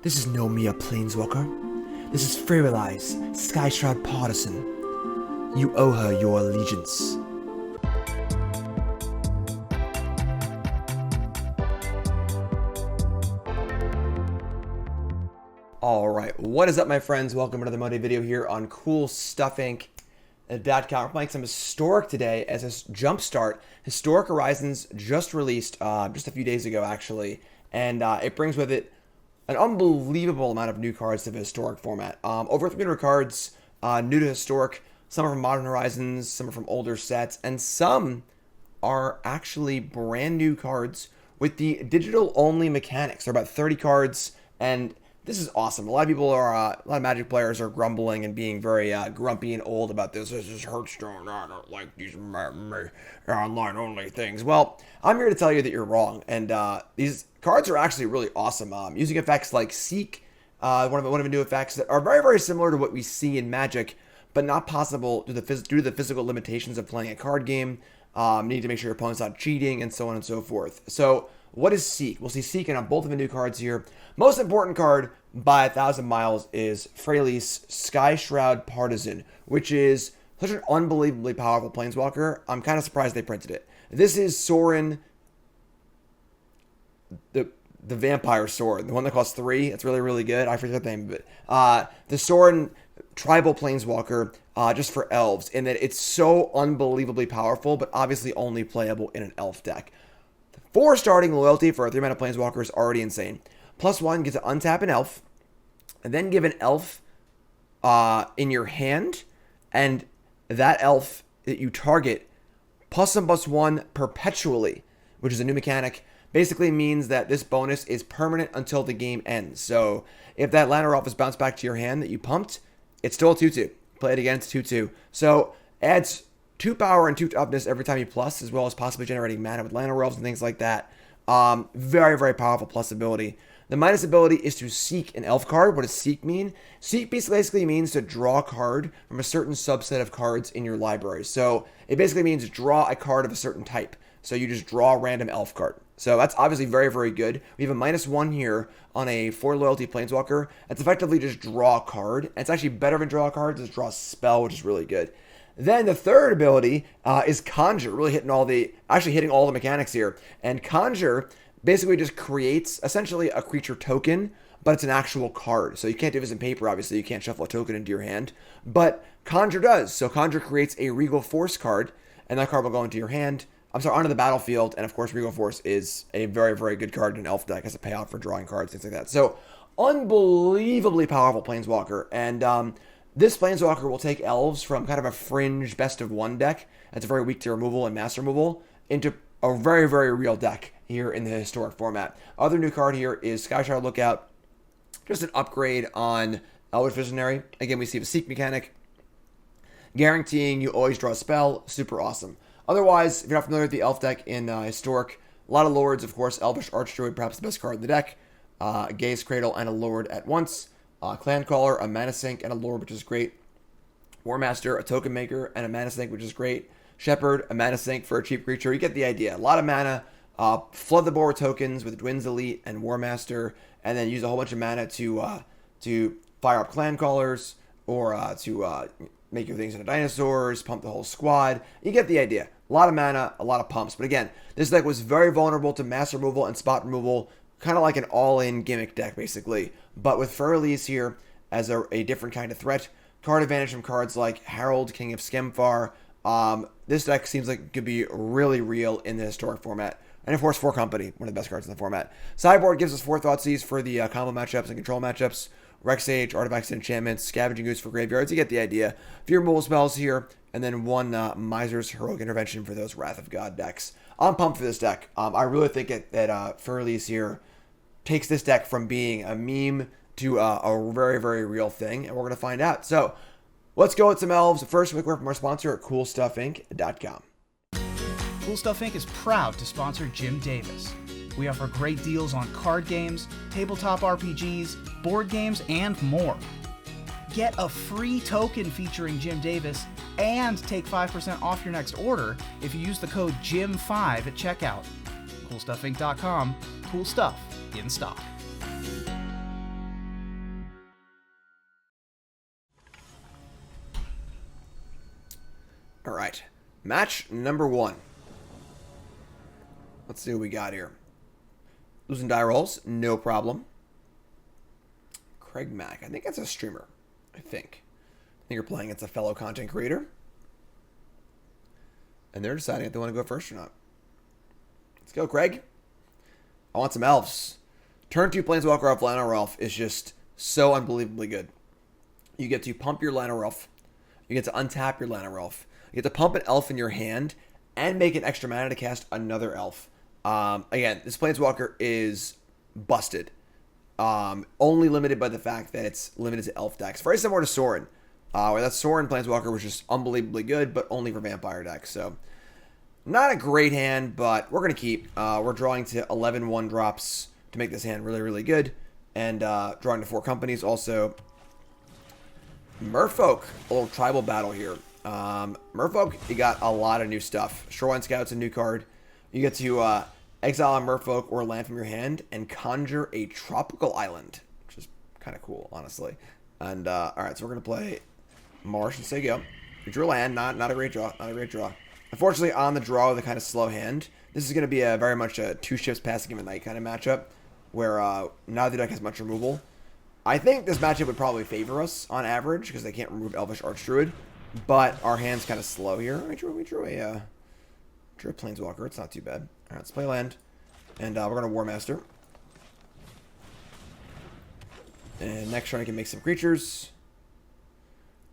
This is no mere planeswalker. This is Freyalise, Skyshroud Partisan. You owe her your allegiance. Alright, what is up my friends? Welcome to another Monday video here on CoolStuffInc.com. We're playing some Historic today as a jumpstart. Historic Horizons just released just a few days ago actually, and it brings with it an unbelievable amount of new cards to the Historic format. Over 300 cards new to Historic. Some are from Modern Horizons, some are from older sets, and some are actually brand new cards with the digital only mechanics. There are about 30 cards, and this is awesome. A lot of people are, a lot of Magic players are grumbling and being very grumpy and old about this. This is Hearthstone. I don't like these online only things. Well, I'm here to tell you that you're wrong. And these cards are actually really awesome. Using effects like Seek, one of the new effects that are very, very similar to what we see in Magic, but not possible due to the physical limitations of playing a card game. You need to make sure your opponent's not cheating and so on and so forth. So what is Seek? We'll see Seek on both of the new cards here. Most important card by 1,000 miles is Freyalise Skyshroud Partisan, which is such an unbelievably powerful planeswalker. I'm kind of surprised they printed it. This is Sorin, the vampire sword, the one that costs 3. It's really, really good. I forget the name of it. The Sorin tribal planeswalker just for elves, in that it's so unbelievably powerful, but obviously only playable in an elf deck. 4 starting loyalty for a 3-mana planeswalker is already insane. +1 gets to untap an elf, and then give an elf in your hand, and that elf that you target +1/+1 perpetually, which is a new mechanic. Basically means that this bonus is permanent until the game ends. So if that Llanowar Elf is bounced back to your hand that you pumped, it's still a 2/2. Play it again, it's 2/2. So adds 2 power and 2 toughness every time you plus, as well as possibly generating mana with Llanowar Elves and things like that. Very, very powerful plus ability. The minus ability is to seek an elf card. What does seek mean? Seek basically means to draw a card from a certain subset of cards in your library. So it basically means draw a card of a certain type. So you just draw a random elf card. So that's obviously very, very good. We have a -1 here on a 4 loyalty planeswalker. That's effectively just draw a card. And it's actually better than draw a card. It's draw a spell, which is really good. Then the third ability is Conjure, really hitting all the mechanics here. And Conjure basically just creates essentially a creature token, but it's an actual card. So you can't do this in paper, obviously. You can't shuffle a token into your hand. But Conjure does. So Conjure creates a Regal Force card, and that card will go into your hand. Onto the battlefield. And of course, Regal Force is a very, very good card in an elf deck as a payout for drawing cards, things like that. So unbelievably powerful planeswalker. And this planeswalker will take elves from kind of a fringe best of 1 deck that's very weak to removal and mass removal into a very, very real deck here in the Historic format. Other new card here is Skyshroud Lookout. Just an upgrade on Elvish Visionary. Again, we see the Seek mechanic, guaranteeing you always draw a spell. Super awesome. Otherwise, if you're not familiar with the elf deck in Historic, a lot of lords, of course. Elvish Archdruid, perhaps the best card in the deck. Gaze Cradle and a lord at once. Clancaller, a mana sink and a lord, which is great. Warmaster, a token maker and a mana sink, which is great. Shepherd, a mana sink for a cheap creature. You get the idea. A lot of mana. Flood the board with tokens with Dwynen's Elite and Warmaster, and then use a whole bunch of mana to fire up Clancallers or to make your things into dinosaurs, pump the whole squad. You get the idea. A lot of mana, a lot of pumps. But again, this deck was very vulnerable to mass removal and spot removal, kind of like an all-in gimmick deck, basically. But with Freyalise here as a different kind of threat, card advantage from cards like Harald, King of Skemfar, this deck seems like it could be really real in the Historic format. And of course, 4 Company, one of the best cards in the format. Sideboard gives us 4 Thoughtseize for the combo matchups and control matchups. Rec Sage, Artifacts and Enchantments, Scavenging Ooze for graveyards. You get the idea. A few removal spells here, and then 1 Miser's Heroic Intervention for those Wrath of God decks. I'm pumped for this deck. I really think that Freyalise here takes this deck from being a meme to a very, very real thing, and we're going to find out. So let's go with some elves. First, a quick word from our sponsor at CoolStuffInc.com. CoolStuffInc is proud to sponsor Jim Davis. We offer great deals on card games, tabletop RPGs, board games, and more. Get a free token featuring Jim Davis and take 5% off your next order if you use the code JIM5 at checkout. CoolStuffInc.com. Cool stuff in stock. All right. Match number 1. Let's see what we got here. Losing die rolls, no problem. Craig Mack. I think that's a streamer. I think you're playing against a fellow content creator. And they're deciding if they want to go first or not. Let's go, Craig. I want some elves. Turn 2 Planeswalker Elf Llanowar Elf is just so unbelievably good. You get to pump your Llanowar Elf. You get to untap your Llanowar Elf. You get to pump an elf in your hand and make an extra mana to cast another elf. Again, this Planeswalker is busted. Only limited by the fact that it's limited to elf decks. Very similar to Sorin. Where that Sorin Planeswalker was just unbelievably good, but only for vampire decks. So, not a great hand, but we're going to keep. We're drawing to 11 1-drops to make this hand really, really good. And drawing to 4 companies. Also, Merfolk. A little tribal battle here. Merfolk, you got a lot of new stuff. Shoreline Scout's a new card. You get to exile a Merfolk or land from your hand and conjure a tropical island, which is kind of cool, honestly. And, alright, so we're going to play Marsh and say go. We drew land, not a great draw, not a great draw. Unfortunately, on the draw with a kind of slow hand, this is going to be a very much a 2 ships passing him a night kind of matchup, where neither deck has much removal. I think this matchup would probably favor us on average, because they can't remove Elvish Archdruid, but our hand's kind of slow here. We drew a Planeswalker, it's not too bad. Alright, let's play land, and we're going to Warmaster. And next turn I can make some creatures.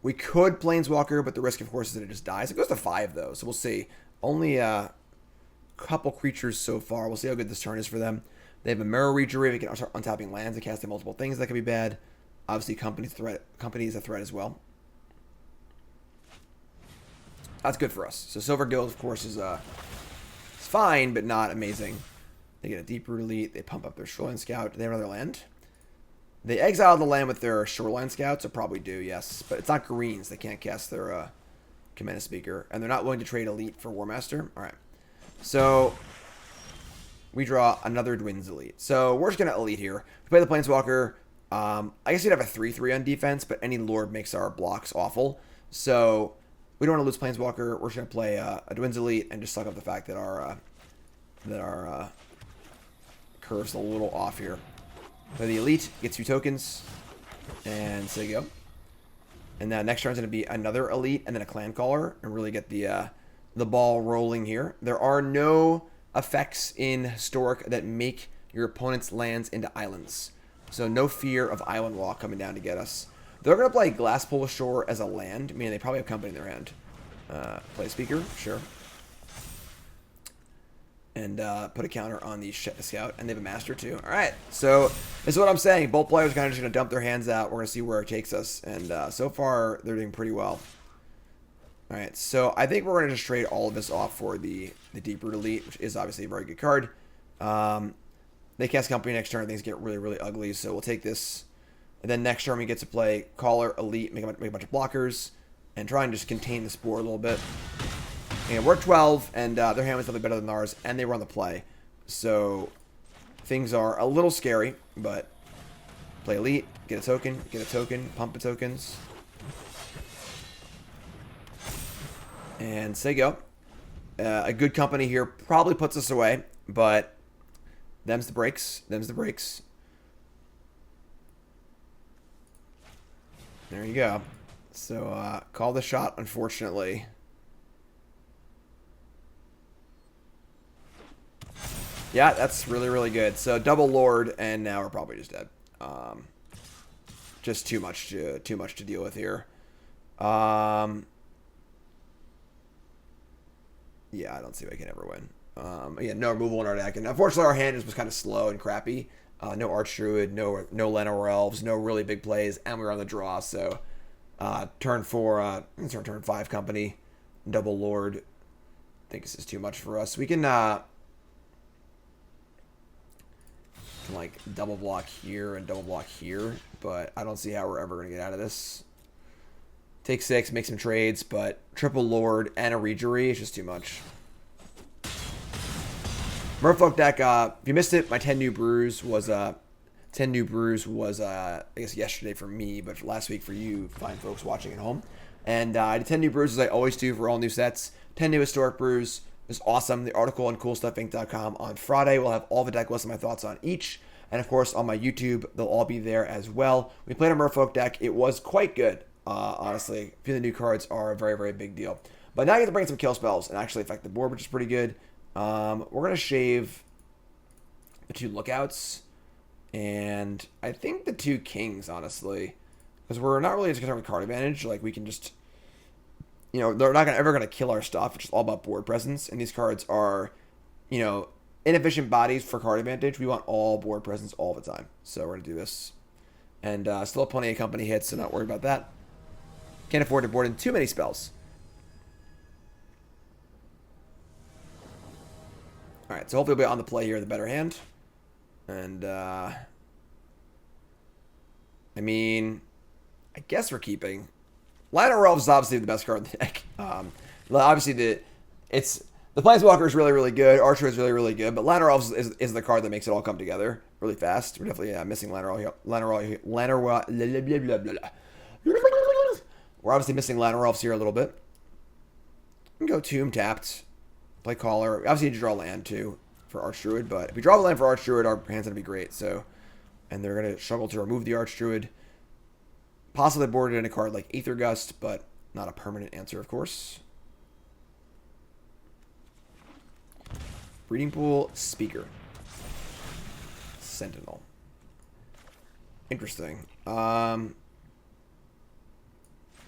We could Planeswalker, but the risk, of course, is that it just dies. It goes to 5, though, so we'll see. Only a couple creatures so far. We'll see how good this turn is for them. They have a Mirror Reacher. They can start untapping lands and casting multiple things. That could be bad. Obviously, Company is a threat as well. That's good for us. So Silver Guild, of course, is fine, but not amazing. They get a Deep Root Elite. They pump up their Shoreline Scout. Do they have another land? They exile the land with their Shoreline Scouts, so probably do, yes. But it's not greens. They can't cast their Command Speaker. And they're not willing to trade Elite for Warmaster. Alright. So, we draw another Dwynen Elite. So, we're just going to Elite here. We play the Planeswalker. I guess you'd have a 3/3 on defense, but any Lord makes our blocks awful. So, we don't want to lose Planeswalker. We're just going to play a Dwynen Elite and just suck up the fact that our curve's a little off here. So the Elite gets 2 tokens, and so you go. And now next turn's going to be another Elite, and then a Clancaller, and really get the ball rolling here. There are no effects in Historic that make your opponent's lands into islands. So no fear of Island Walk coming down to get us. They're going to play Glasspool Ashore as a land, meaning they probably have company in their hand. Play Speaker, sure. And put a counter on the Scout, and they have a Master too. Alright, so this is what I'm saying. Both players are kind of just going to dump their hands out. We're going to see where it takes us, and so far, they're doing pretty well. Alright, so I think we're going to just trade all of this off for the Deep Root Elite, which is obviously a very good card. They cast Company next turn, things get really, really ugly, so we'll take this. And then next turn we get to play Caller, Elite, make a bunch of blockers, and try and just contain the Spore a little bit. And we're 12, and their hand was definitely better than ours, and they were on the play. So, things are a little scary, but play Elite, get a token, pump the tokens. And say go. A good company here probably puts us away, but them's the breaks. There you go. So, call the shot, unfortunately. Yeah, that's really, really good. So double Lord, and now we're probably just dead. Just too much to deal with here. Yeah, I don't see if I can ever win. Again, no removal in our deck, and unfortunately our hand was kind of slow and crappy. No Archdruid, no Llanowar Elves, no really big plays, and we were on the draw. So turn 4, turn 5 company, double Lord. I think this is too much for us. We can like double block here and double block here, but I don't see how we're ever going to get out of this. Take 6, make some trades, but triple Lord and a Regery is just too much. Merfolk deck, if you missed it, my 10 New Brews was I guess yesterday for me, but last week for you fine folks watching at home. And I did 10 new brews as I always do for all new sets. 10 new historic brews. It was awesome. The article on CoolStuffInc.com on Friday will have all the deck lists and my thoughts on each. And of course, on my YouTube, they'll all be there as well. We played a Merfolk deck. It was quite good, honestly. A few of the new cards are a very, very big deal. But now I get to bring some kill spells and actually affect the board, which is pretty good. We're going to shave the 2 lookouts. And I think the 2 kings, honestly. Because we're not really concerned with card advantage. Like, we can just... You know, they're not ever going to kill our stuff. It's just all about board presence. And these cards are, you know, inefficient bodies for card advantage. We want all board presence all the time. So we're going to do this. And still have plenty of company hits, so not worried about that. Can't afford to board in too many spells. Alright, so hopefully we'll be on the play here, the better hand. And, I mean, I guess we're keeping... Llanowar Elves is obviously the best card in the deck. Obviously, the Planeswalker is really, really good. Archer is really, really good. But Llanowar Elves is the card that makes it all come together really fast. We're definitely missing Llanowar. We're obviously missing Llanowar Elves here a little bit. We can go Tomb tapped. Play Caller. We obviously need to draw land too for Archdruid. But if we draw the land for Archdruid, our hand's going to be great. So, and they're going to struggle to remove the Archdruid. Possibly boarded in a card like Aether Gust, but not a permanent answer, of course. Breeding Pool, Speaker. Sentinel. Interesting. Alright,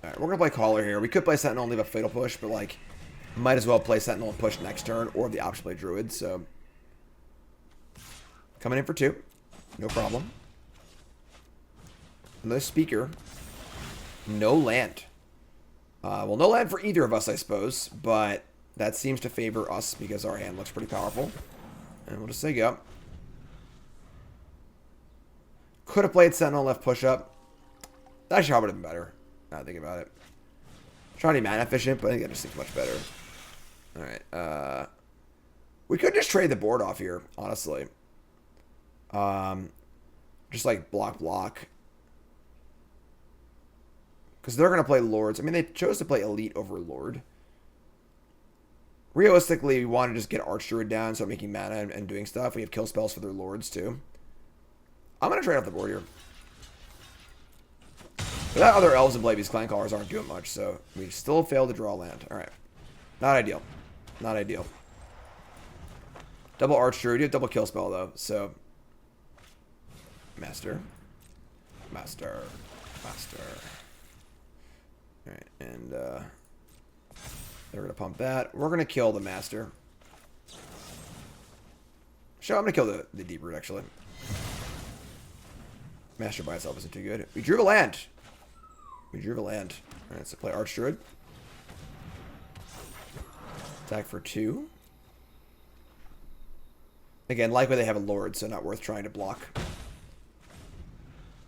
we're going to play Caller here. We could play Sentinel and leave a Fatal Push, but, like, might as well play Sentinel and push next turn, or the option play Druid, so... Coming in for 2. No problem. Another Speaker. No land. Well, no land for either of us, I suppose. But that seems to favor us because our hand looks pretty powerful. And we'll just say go. Could have played Sentinel left push-up. That actually probably would have been better. Now I think about it. Trying to be mana efficient, but I think that just seems much better. Alright. We could just trade the board off here, honestly. Just like block. Because they're going to play Lords. I mean, they chose to play Elite over Lord. Realistically, we want to just get Archdruid down, so making mana and doing stuff. We have kill spells for their Lords, too. I'm going to trade off the board here. But that other Elves and Elvish Clancallers aren't doing much, so we still fail to draw land. Alright. Not ideal. Not ideal. Double Archdruid. You have double kill spell, though, so... Master. Alright, and they're going to pump that. We're going to kill the Master. Sure, I'm going to kill the Deep Root, actually. Master by itself isn't too good. We drew a land. Alright, so play Archdruid. Attack for 2. Again, likely they have a Lord, so not worth trying to block.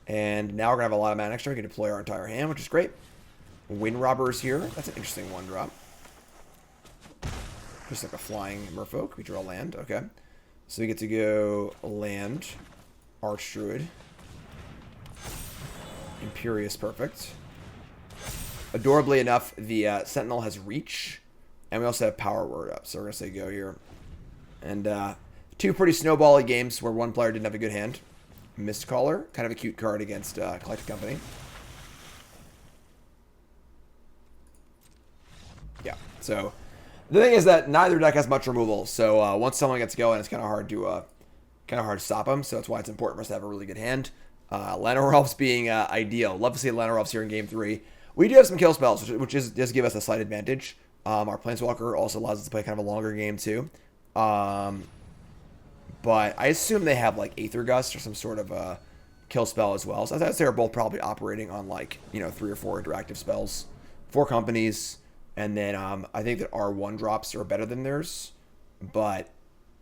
And now we're going to have a lot of mana extra. We can deploy our entire hand, which is great. Wind Robbers here. That's an interesting 1-drop. Just like a flying Merfolk. We draw land. Okay. So we get to go land. Archdruid. Imperious Perfect. Adorably enough, the Sentinel has Reach. And we also have Power Word up. So we're going to say go here. And 2 pretty snowbally games where one player didn't have a good hand. Mistcaller. Kind of a cute card against Collected Company. Yeah, so the thing is that neither deck has much removal. So once someone gets going, it's kind of hard to stop them. So that's why it's important for us to have a really good hand. Llanowar Elves being ideal. Love to see Llanowar Elves here in Game 3. We do have some kill spells, which does give us a slight advantage. Our Planeswalker also allows us to play kind of a longer game too. But I assume they have like Aether Gust or some sort of kill spell as well. So I'd say they're both probably operating on like 3 or 4 interactive spells, 4 companies. And then I think that our 1-drops are better than theirs, but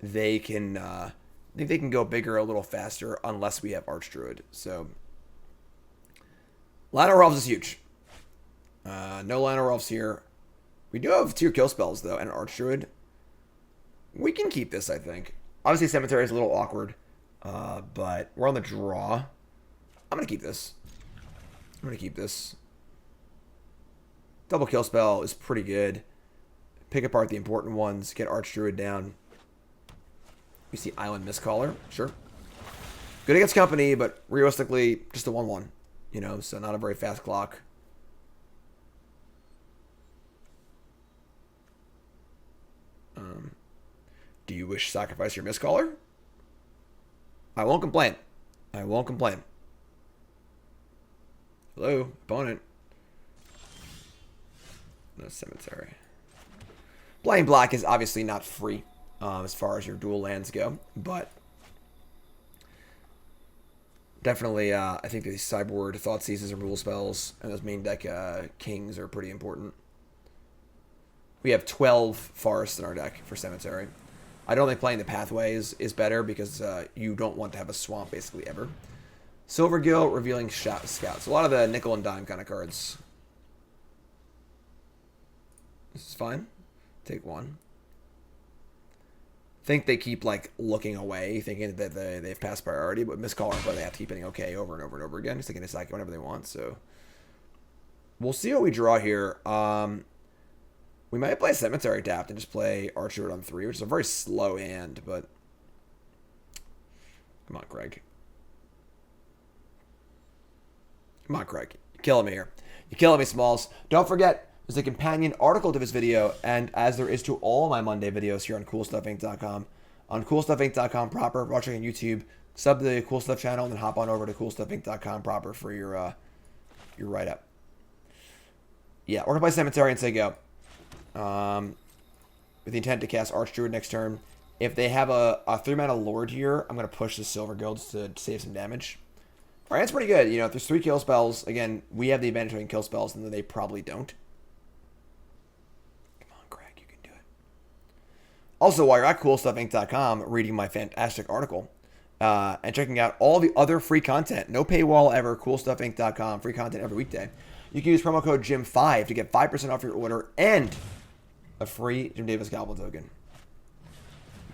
they can I think they can go bigger a little faster unless we have Archdruid. So Llanowar Elves is huge. No Llanowar Elves here. We do have 2 kill spells though and an Archdruid. We can keep this, I think. Obviously Cemetery is a little awkward, but we're on the draw. I'm gonna keep this. Double kill spell is pretty good. Pick apart the important ones. Get Archdruid down. We see Island Mistcaller. Sure. Good against company, but realistically, just a 1/1. You know, so not a very fast clock. Do you wish to sacrifice your Mistcaller? I won't complain. I won't complain. Hello, opponent. No cemetery. Playing black is obviously not free as far as your dual lands go, but definitely I think the sideboard Thoughtseizes and rule spells and those main deck kings are pretty important. We have 12 forests in our deck for cemetery. I don't think playing the pathways is better because you don't want to have a swamp basically ever. Silvergill, Revealing Scouts. A lot of the nickel and dime kind of cards. This is fine. Take one. Think they keep like looking away, thinking that they've passed priority, but Mistcaller, but they have to keep hitting okay over and over and over again, just thinking it's like whenever they want. So we'll see what we draw here. We might play Cemetery tapped and just play Archdruid on 3, which is a very slow hand, but come on, Craig. Come on, Craig. You're killing me here. You're killing me, Smalls. Don't forget, there's a companion article to this video, and as there is to all my Monday videos here on CoolStuffInc.com. On CoolStuffInc.com proper, watching on YouTube, sub to the Cool Stuff channel, and then hop on over to CoolStuffInc.com proper for your write-up. Yeah, we're going to play Cemetery and say go. With the intent to cast Archdruid next turn. If they have a 3-mana Lord here, I'm going to push the Silver Guilds to save some damage. Alright, that's pretty good. You know, if there's 3 kill spells, again, we have the advantage of kill spells, and they probably don't. Come on, Craig, you can do it. Also, while you're at CoolStuffInc.com, reading my fantastic article, and checking out all the other free content, no paywall ever, CoolStuffInc.com, free content every weekday. You can use promo code JIM5 to get 5% off your order and a free Jim Davis Goblin token.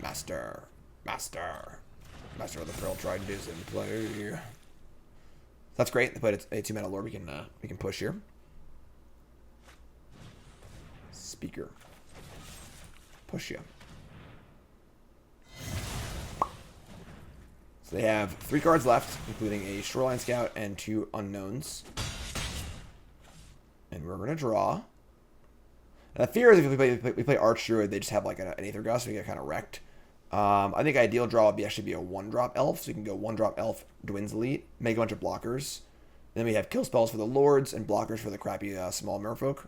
Master of the Pearl Trident is in play. That's great. They played a 2-mana Lord we can push here. Speaker. Push you. So they have 3 cards left, including a Shoreline Scout and 2 Unknowns. And we're going to draw. And the fear is if we play Archdruid, they just have like an Aether Gust, so we get kind of wrecked. I think ideal draw would actually be a 1-drop Elf, so you can go 1-drop Elf, Dwynn's Elite, make a bunch of blockers. Then we have kill spells for the Lords and blockers for the crappy small merfolk.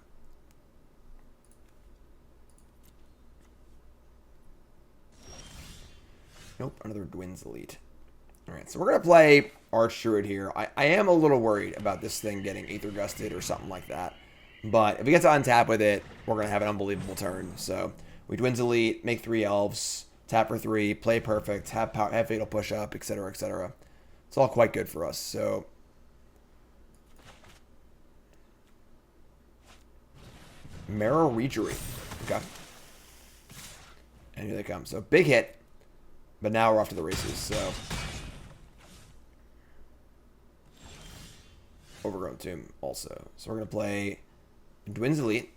Nope, another Dwynn's Elite. Alright, so we're going to play Archdruid here. I am a little worried about this thing getting Aether Gusted or something like that. But if we get to untap with it, we're going to have an unbelievable turn. So we Dwynn's Elite, make 3 Elves, tap for 3, play perfect, have Fatal Push Up, etc., etc. It's all quite good for us. So Marrow Reejery. Okay. And here they come. So big hit. But now we're off to the races. So Overgrown Tomb also. So we're going to play Dwynn's Elite.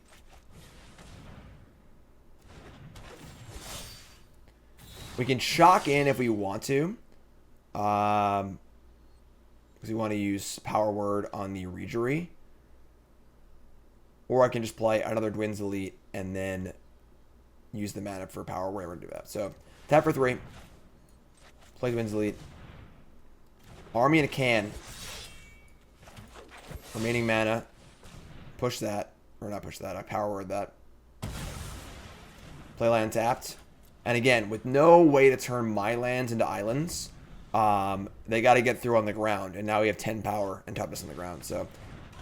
We can shock in if we want to. Because we want to use Power Word on the Reejery. Or I can just play another Dwynn's Elite and then use the mana for Power Word to do that. So tap for 3. Play Dwynn's Elite. Army in a can. Remaining mana. Push that. Or not push that. I Power Word that. Play land tapped. And again, with no way to turn my lands into islands, they got to get through on the ground. And now we have 10 power and toughness on the ground. So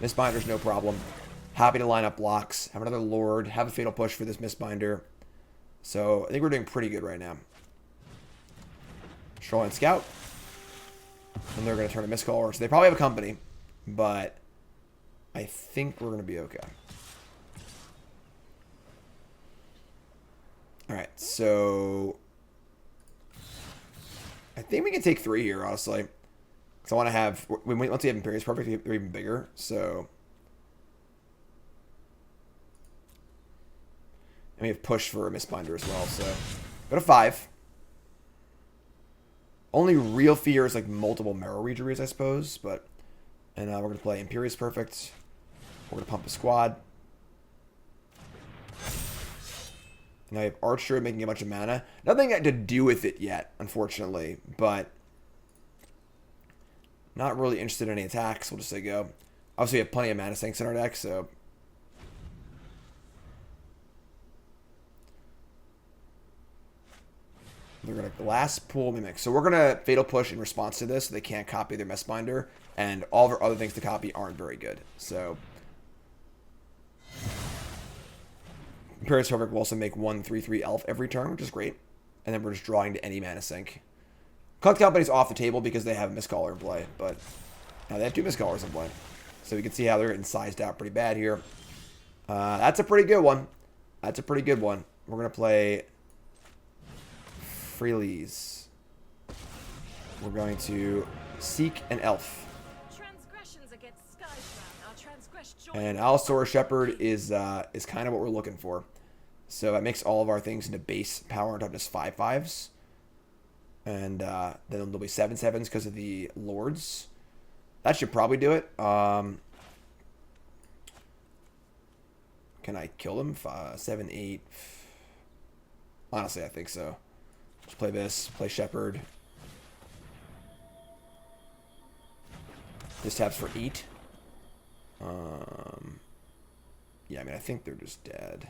Mistbinder's no problem. Happy to line up blocks. Have another Lord. Have a Fatal Push for this Mistbinder. So I think we're doing pretty good right now. Shoreline Scout. And they're going to turn a Mistcaller. So they probably have a company. But I think we're going to be okay. Alright, so I think we can take 3 here, honestly. Because I want to have, once we have Imperious Perfect, they're even bigger. So And we have push for a Mistbinder as well, so go to 5. Only real fear is like multiple Marrow Reacheries, I suppose, but... And we're going to play Imperious Perfect. We're going to pump a squad. Now you have Archdruid making a bunch of mana. Nothing to do with it yet, unfortunately, but... Not really interested in any attacks. We'll just say go. Obviously, we have plenty of mana sinks in our deck, so... They're going to Glass Pool Mimic. So we're going to Fatal Push in response to this, so they can't copy their Mistbinder, and all of our other things to copy aren't very good. So... Imperious Perfect will also make 1/3/3 elf every turn, which is great. And then we're just drawing to any mana sink. Collect Company's off the table because they have a Mistcaller in play, but now they have 2 Mistcallers in play. So you can see how they're getting sized out pretty bad here. That's a pretty good one. That's a pretty good one. We're going to play Freyalise. We're going to seek an elf. And Allosaurus Shepherd is kind of what we're looking for. So that makes all of our things into base power and toughness 5/5s. And then there'll be 7/7s because of the lords. That should probably do it. Can I kill them? 7, 8. Honestly, I think so. Let's play this. Play Shepherd. This taps for 8. Yeah, I mean, I think they're just dead.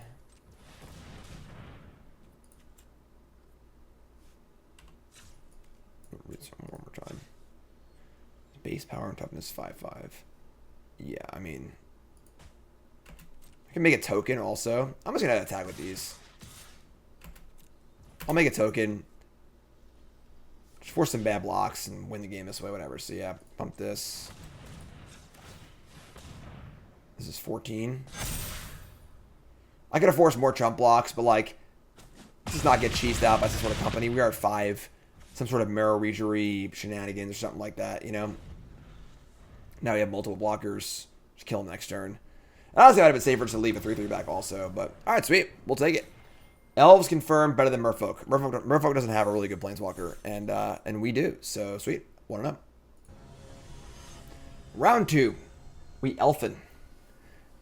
Read some one more time. Base power and toughness 5/5. Yeah, I mean, I can make a token also. I'm just gonna attack with these. I'll make a token. Just force some bad blocks and win the game this way, whatever. So yeah, pump this. This is 14. I could have forced more trump blocks, but like, let's just not get cheesed out by some sort of company. We are at 5. Some sort of Marrow Reachery shenanigans or something like that, you know? Now we have multiple blockers. Just kill them next turn. Honestly, I'd have been safer to leave a 3/3 back also, but alright, sweet. We'll take it. Elves confirmed better than Merfolk. Merfolk doesn't have a really good Planeswalker, and we do. So, sweet. 1-0. Round 2. We Elfin.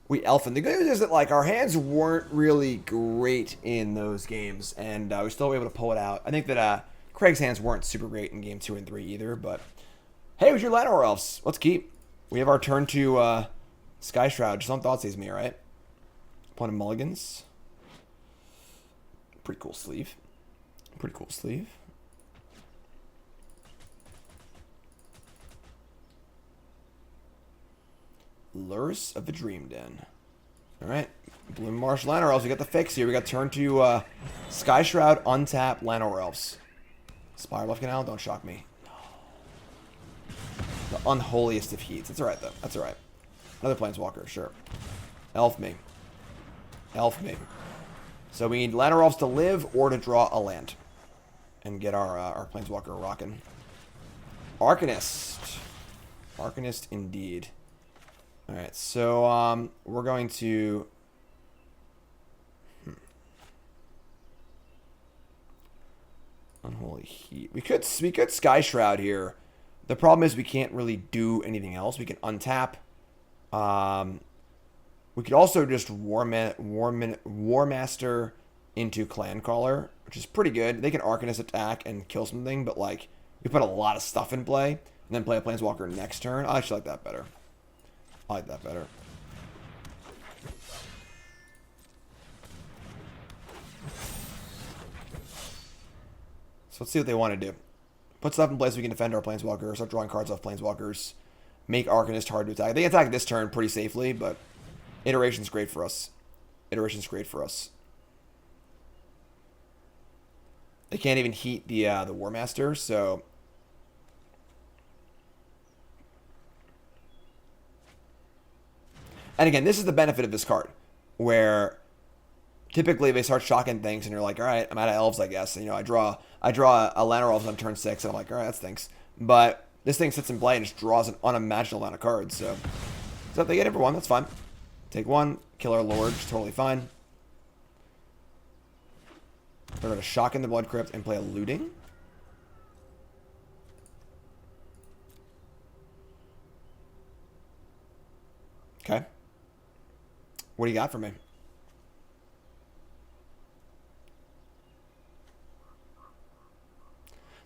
The good news is that like our hands weren't really great in those games, and we still were able to pull it out. I think that Craig's hands weren't super great in game 2 and 3 either, but hey, with your Llanowar Elves, let's keep. We have our turn to Skyshroud. Just don't Thoughtseize me, right? Opponent mulligans. Pretty cool sleeve. Pretty cool sleeve. Lurrus of the Dream Den. Alright. Blooming Marsh Llanowar Elves. We got the fix here. We got turn to Skyshroud, untap Llanowar Elves. Spiral Left Canal, don't shock me. The unholiest of heats. That's alright though. That's alright. Another Planeswalker, sure. Elf me. Elf me. So we need Llanowar Elves to live or to draw a land. And get our Planeswalker rocking. Arcanist. Arcanist indeed. Alright, so we're going to Unholy Heat. We could Skyshroud here. The problem is we can't really do anything else. We can untap. We could also just Warmaster into Clancaller, which is pretty good. They can Arcanist attack and kill something, but like we put a lot of stuff in play and then play a Planeswalker next turn. I actually like that better. I like that better. So let's see what they want to do. Put stuff in place so we can defend our Planeswalker, start drawing cards off Planeswalkers, make Arcanist hard to attack. They attack this turn pretty safely, but Iteration's great for us. Iteration's great for us. They can't even heat the Warmaster, so... And again, this is the benefit of this card, where typically they start shocking things, and you're like, all right, I'm out of elves, I guess. And, you know, I draw a Llanowar Elves on turn 6, and I'm like, all right, that stinks. But this thing sits in play and just draws an unimaginable amount of cards. So if they get it for 1, that's fine. Take 1, kill our Lord, totally fine. We're going to shock in the Blood Crypt and play a Looting. Okay. What do you got for me?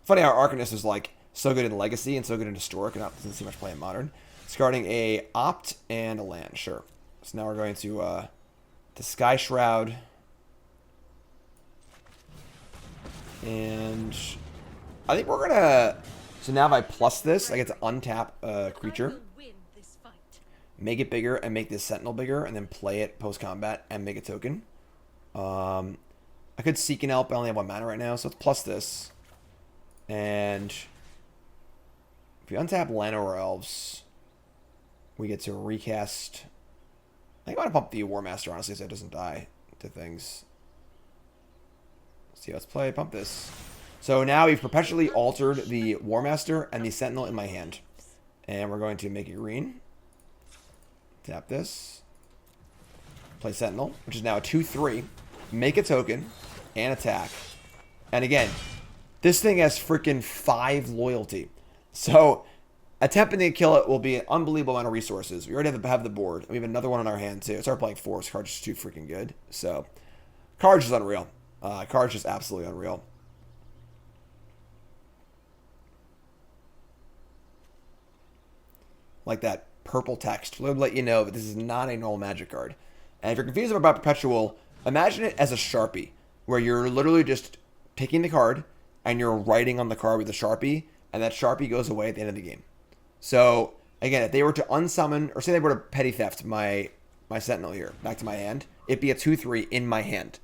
Funny how Arcanist is like so good in Legacy and so good in Historic and doesn't see much play in Modern. Discarding a Opt and a land, sure. So now we're going to Skyshroud. And I think we're going to... So now if I plus this, I get to untap a creature. Make it bigger and make this Sentinel bigger, and then play it post-combat and make a token. I could Seek and Help, I only have 1 mana right now, so let's plus this. And if we untap Llanowar Elves, we get to recast... I think I want to pump the Warmaster, honestly, so it doesn't die to things. Let's see, let's play, pump this. So now we've perpetually altered the Warmaster and the Sentinel in my hand. And we're going to make it green. Tap this. Play Sentinel, which is now a 2/3. Make a token and attack. And again, this thing has freaking 5 loyalty. So attempting to kill it will be an unbelievable amount of resources. We already have the board. We have another one in our hand too. Start playing 4. Card's just too freaking good. So card's just unreal. Card's just absolutely unreal. Like that purple text. We'll let you know that this is not a normal Magic card. And if you're confused about Perpetual, imagine it as a Sharpie, where you're literally just taking the card and you're writing on the card with a Sharpie, and that Sharpie goes away at the end of the game. So again, if they were to unsummon, or say they were to Petty Theft my Sentinel here back to my hand, it'd be a 2/3 in my hand.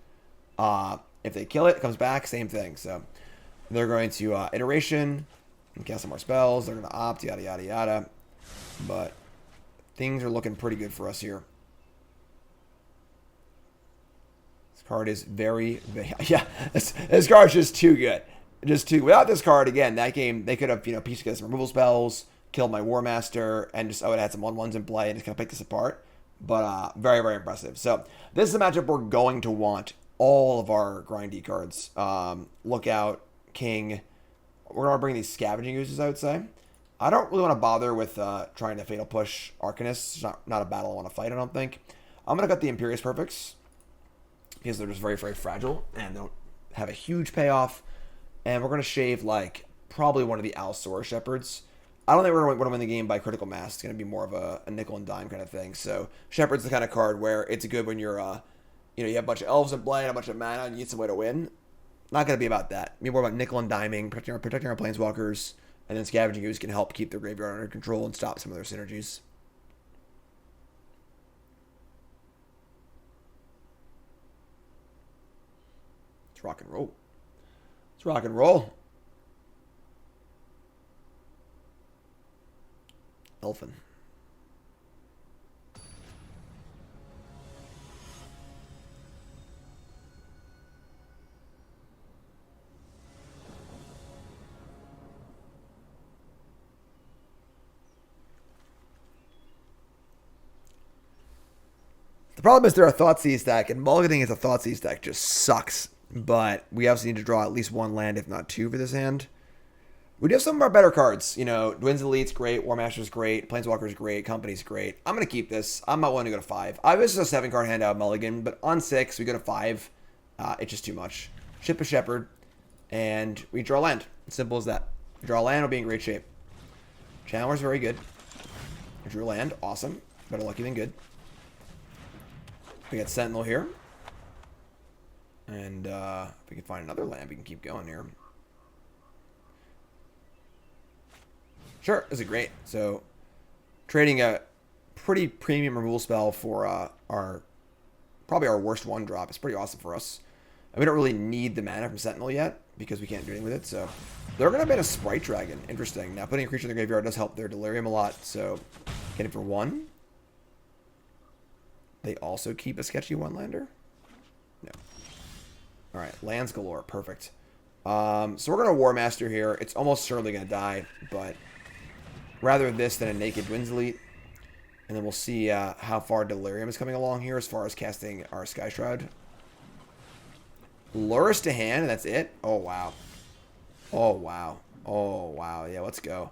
If they kill it, it comes back, same thing. So they're going to Iteration and cast some more spells. They're going to Opt, yada yada yada. But things are looking pretty good for us here. This card is very yeah. This card's just too good. Without this card, again, that game they could have pieced together some removal spells, killed my Warmaster, and just I would have had some 1/1s in play and just kind of pick this apart. But very very impressive. So this is a matchup we're going to want all of our grindy cards. Lookout, King. We're gonna bring these Scavenging Oozes, I would say. I don't really want to bother with trying to Fatal Push Arcanists. It's not a battle I want to fight, I don't think. I'm going to cut the Imperious Perfects because they're just very, very fragile and don't have a huge payoff. And we're going to shave, like, probably one of the Allosaurus Shepherds. I don't think we're going to win the game by critical mass. It's going to be more of a nickel and dime kind of thing. So Shepherd's the kind of card where it's good when you're, you have a bunch of elves in play and a bunch of mana and you need some way to win. Not going to be about that. Maybe more about nickel and diming, protecting our planeswalkers. And then Scavenging Ooze can help keep their graveyard under control and stop some of their synergies. Let's rock and roll. Let's rock and roll. Elfin. The problem is they're a Thoughtseize deck, and mulliganing as a Thoughtseize deck just sucks. But we obviously need to draw at least 1 land, if not 2, for this hand. We do have some of our better cards. Dwynn's Elite's great, Warmaster's great, Planeswalker's great, Company's great. I'm going to keep this. I'm not willing to go to 5. This is a 7-card hand out of mulligan, but on 6, we go to 5. It's just too much. Ship a Shepherd, and we draw land. Simple as that. We draw land, we'll be in great shape. Channeler's very good. We drew land. Awesome. Better lucky than good. We got Sentinel here. And if we can find another land, we can keep going here. Sure, this is great. So, trading a pretty premium removal spell for probably our worst 1-drop is pretty awesome for us. And we don't really need the mana from Sentinel yet, because we can't do anything with it. So, they're going to ban a Sprite Dragon. Interesting. Now, putting a creature in the graveyard does help their Delirium a lot. So, get it for 1. They also keep a sketchy 1-lander? No. Alright, lands galore. Perfect. So we're going to Warmaster here. It's almost certainly going to die, but rather this than a naked Dwynn's Elite. And then we'll see how far Delirium is coming along here as far as casting our Skyshroud. Lurrus to hand, and that's it? Oh, wow. Oh, wow. Oh, wow. Yeah, let's go.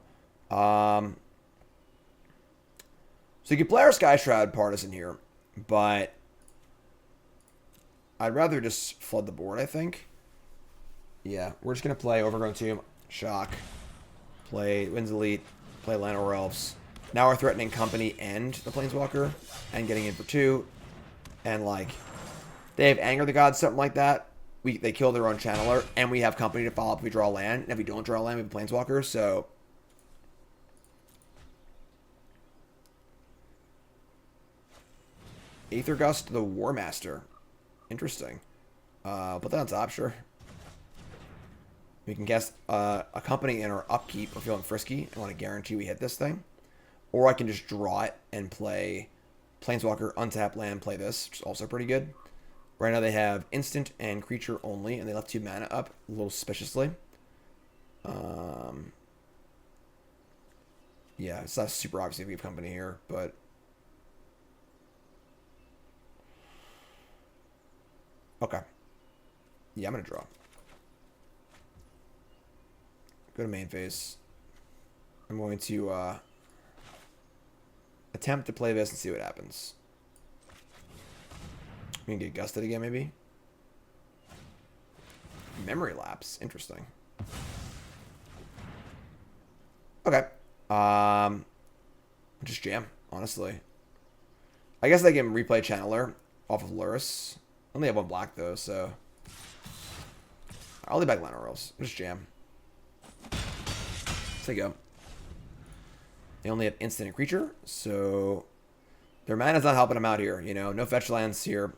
So you can play our Skyshroud Partisan here, but I'd rather just flood the board, I think. Yeah, we're just going to play Overgrown Tomb, Shock, play Winds Elite, play Llanowar Elves. Now we're threatening Company and the Planeswalker, and getting in for 2. And, like, they have Anger the Gods, something like that. They kill their own Channeler, and we have Company to follow up if we draw land. And if we don't draw land, we have Planeswalker, so... Aether Gust, the Warmaster. Interesting. Put that on top, sure. We can cast a Company in our upkeep. We're feeling frisky and want to guarantee we hit this thing. Or I can just draw it and play Planeswalker, untap land, play this, which is also pretty good. Right now they have instant and creature only, and they left 2 mana up a little suspiciously. Yeah, it's not super obvious if we have Company here, but... Okay. Yeah, I'm going to draw. Go to main phase. I'm going to attempt to play this and see what happens. We can get gusted again, maybe. Memory lapse. Interesting. Okay. Just jam, honestly. I guess they can replay Channeler off of Lurrus. Only have 1 black, though, so... I'll leave back Llanowar Elves. Just jam. There you go. They only have instant and creature, so... Their mana's not helping them out here, you know? No fetch lands here.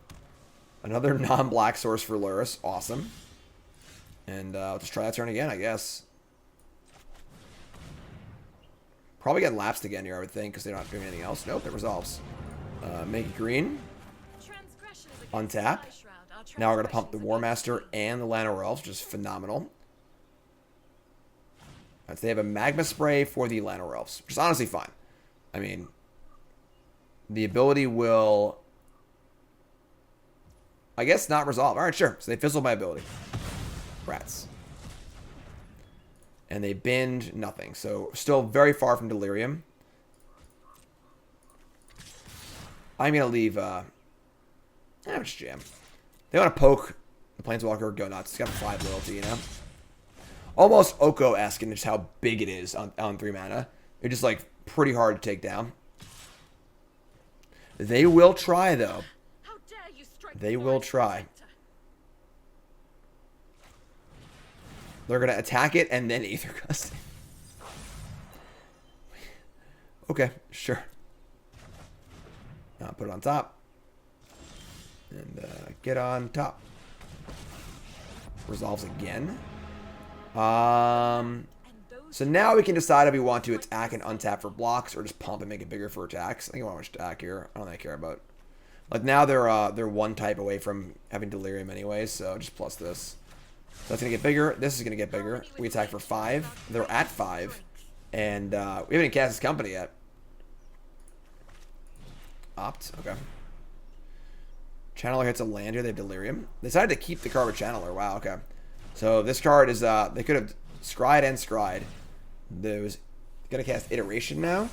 Another non-black source for Lurrus. Awesome. And I'll just try that turn again, I guess. Probably get lapsed again here, I would think, because they're not doing anything else. Nope, it resolves. Make it green. Untap. Now we're going to pump the Warmaster and the Llanowar Elves, which is phenomenal. Right, so they have a Magma Spray for the Llanowar Elves, which is honestly fine. I mean, the ability will... I guess not resolve. Alright, sure. So they fizzled my ability. Rats. And they bend nothing. So still very far from Delirium. I'm going to leave... just jam. They want to poke the Planeswalker, go nuts. It's got 5 loyalty, you know? Almost Oko-esque in just how big it is on 3 mana. They're just, like, pretty hard to take down. They will try, though. They will try. They're going to attack it and then Aether Gust. Okay, sure. Put it on top. And get on top. Resolves again. So now we can decide if we want to attack and untap for blocks or just pump and make it bigger for attacks. I think I want to attack here. I don't think I care about. Like now they're 1 type away from having Delirium anyways, so just plus this. So that's gonna get bigger. This is gonna get bigger. We attack for 5. They're at 5, and we haven't even cast his Company yet. Opt. Okay. Channeler hits a land here. They have Delirium. They decided to keep the card with Channeler. Wow, okay. So this card is, they could have scryed and scryed. There was going to cast Iteration now.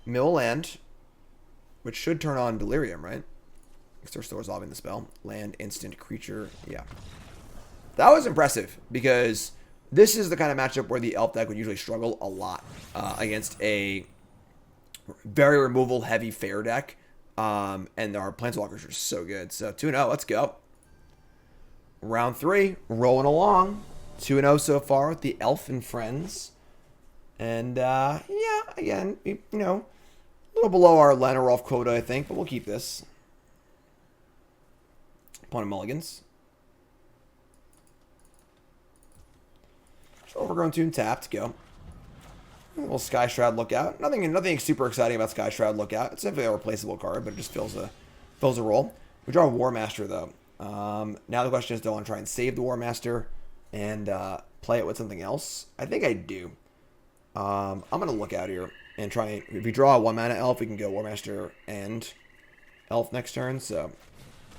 Mill land, which should turn on Delirium, right? Because they're still resolving the spell. Land, instant, creature. Yeah. That was impressive because this is the kind of matchup where the Elf deck would usually struggle a lot against a very removal-heavy Fair deck. And our Planeswalkers are so good. So 2-0, let's go. Round 3, rolling along. 2-0 so far with the Elf and Friends. And, yeah, again, you know, a little below our Llanowar Elf quota, I think, but we'll keep this. Opponent mulligans. Overgrown Tomb tapped, go. A little Skyshroud Lookout. Nothing super exciting about Skyshroud Lookout. It's definitely a replaceable card, but it just fills a role. We draw a Warmaster, though. Now the question is, do I want to try and save the Warmaster and play it with something else? I think I do. I'm going to look out here and try and... If we draw a 1-mana Elf, we can go Warmaster and Elf next turn, so...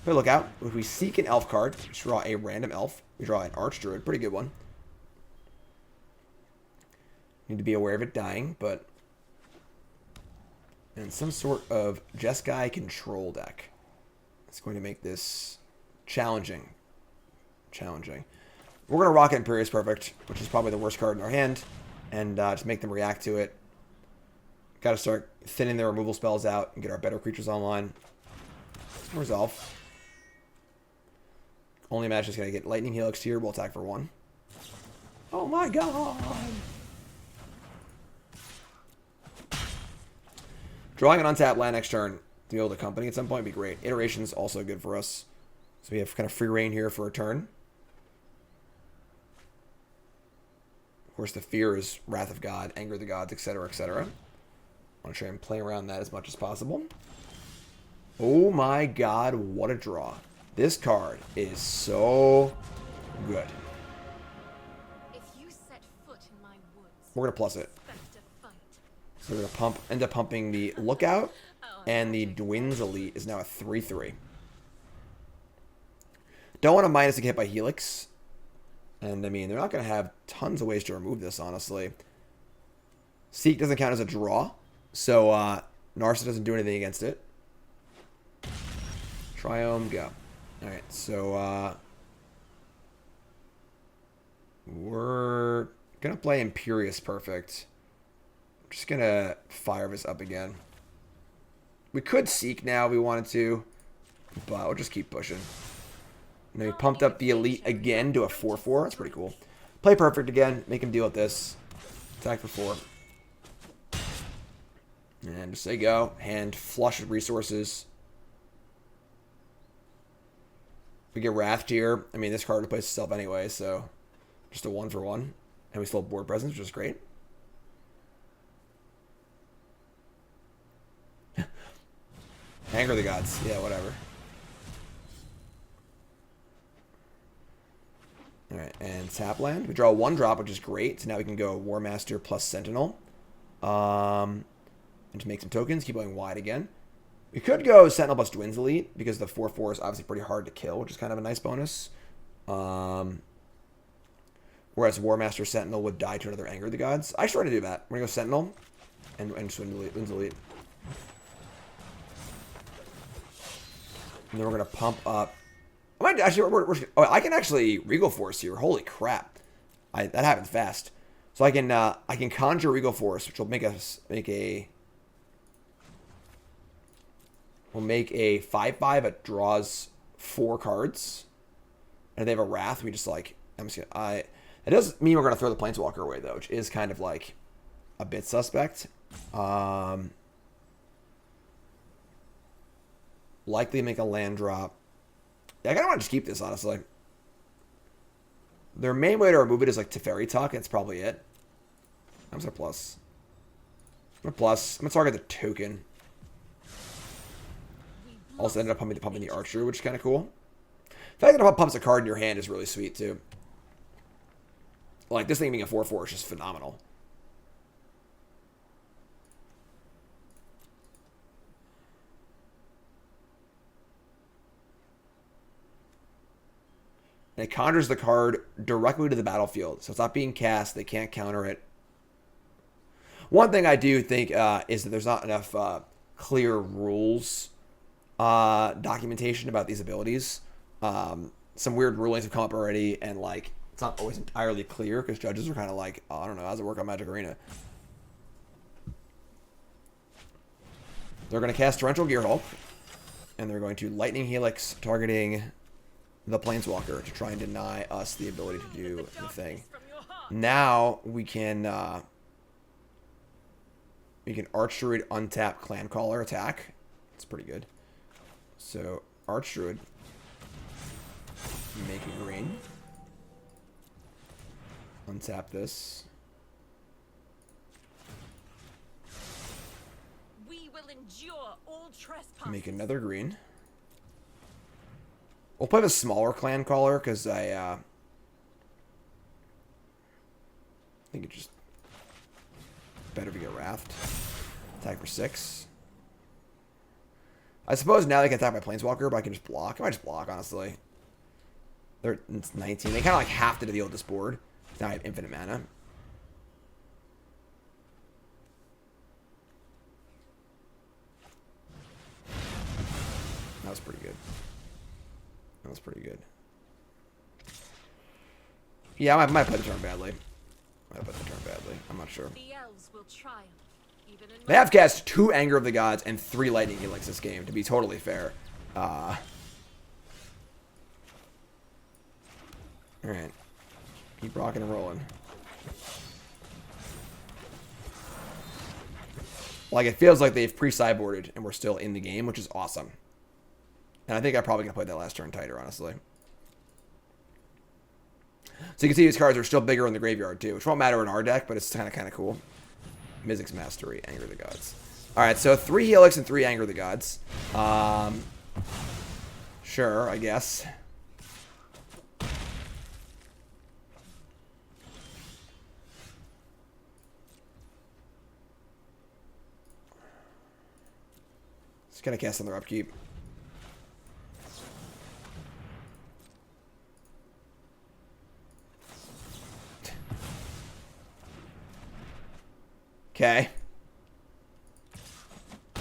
Play Lookout. If we seek an elf card, we draw a random elf. We draw an Archdruid. Pretty good one. Need to be aware of it dying, but... And some sort of Jeskai control deck. It's going to make this challenging. Challenging. We're going to rock Imperious Perfect, which is probably the worst card in our hand, and just make them react to it. Got to start thinning their removal spells out and get our better creatures online. Resolve. Only match is going to get Lightning Helix here. We'll attack for 1. Oh my god! Drawing an untapped land next turn to build a company at some point would be great. Iteration's also good for us. So we have kind of free reign here for a turn. Of course, the fear is Wrath of God, Anger of the Gods, etc., etc. I want to try and play around that as much as possible. Oh my god, what a draw. This card is so good. If you set foot in my woods, We're going to plus it. expect a fight. So we're going to end up pumping the Lookout, and the Dwynen's Elite is now a 3/3. Don't want to minus a hit by Helix. And, I mean, they're not going to have tons of ways to remove this, honestly. Seek doesn't count as a draw, so Narsa doesn't do anything against it. Triome, go. Alright, so we're going to play Imperious Perfect. I'm just going to fire this up again. We could Seek now if we wanted to, but we'll just keep pushing. And then we pumped up the Elite again to a 4/4. That's pretty cool. Play Perfect again. Make him deal with this. Attack for 4. And just say go. Hand flush with resources. We get Wrath here. I mean, this card replaces itself anyway, so just a 1/1. And we still have board presence, which is great. Anger of the Gods. Yeah, whatever. Alright, and tap land. We draw a 1-drop, which is great. So now we can go Warmaster plus Sentinel. And to make some tokens, keep going wide again. We could go Sentinel plus Dwynen's Elite, because the 4/4 is obviously pretty hard to kill, which is kind of a nice bonus. Whereas Warmaster Sentinel would die to another Anger of the Gods. I should try to do that. We're going to go Sentinel and Dwynen's Elite. And then we're going to pump up. I might actually, I can actually Regal Force here. Holy crap. That happened fast. So I can conjure Regal Force, which will make us We'll make a 5/5 that draws 4 cards. And if they have a Wrath, we just like, it does mean we're going to throw the Planeswalker away, though, which is kind of like a bit suspect. Likely make a land drop. Yeah, I kind of want to just keep this, honestly. Their main way to remove it is like Teferi Tuck, and it's probably it. I'm just a plus. I'm a plus. I'm going to target the token. Also ended up pumping the Archer, which is kind of cool. The fact that it pumps a card in your hand is really sweet, too. Like, this thing being a 4/4 is just phenomenal. And it conjures the card directly to the battlefield. So it's not being cast. They can't counter it. One thing I do think is that there's not enough clear rules documentation about these abilities. Some weird rulings have come up already, and like it's not always entirely clear because judges are kind of like, oh, I don't know, how does it work on Magic Arena? They're going to cast Torrential Gearhulk, and they're going to Lightning Helix, targeting the Planeswalker to try and deny us the ability to do the thing. Now we can Archdruid untap Clancaller attack. It's pretty good. So Archdruid, make a green. Untap this. We will endure all trespass. Make another green. We'll play the smaller Clancaller because I think it just better to get Wrathed. Attack for 6. I suppose now they can attack my Planeswalker, but I can just block. I might just block, honestly. It's 19. They kind of like have to deal with this board. Now I have infinite mana. That was pretty good. That was pretty good. Yeah, I might play the turn badly. I'm not sure. The elves will triumph, even in They have cast 2 Anger of the Gods and 3 Lightning Helix this game, to be totally fair. Alright. Keep rocking and rolling. Like, it feels like they've pre-sideboarded and we're still in the game, which is awesome. And I think I'm probably going to play that last turn tighter, honestly. So you can see these cards are still bigger in the graveyard, too, which won't matter in our deck, but it's kind of cool. Mizzix's Mastery, Anger of the Gods. Alright, so 3 Helix and 3 Anger of the Gods. Sure, I guess. Just gonna cast on their upkeep. Okay. I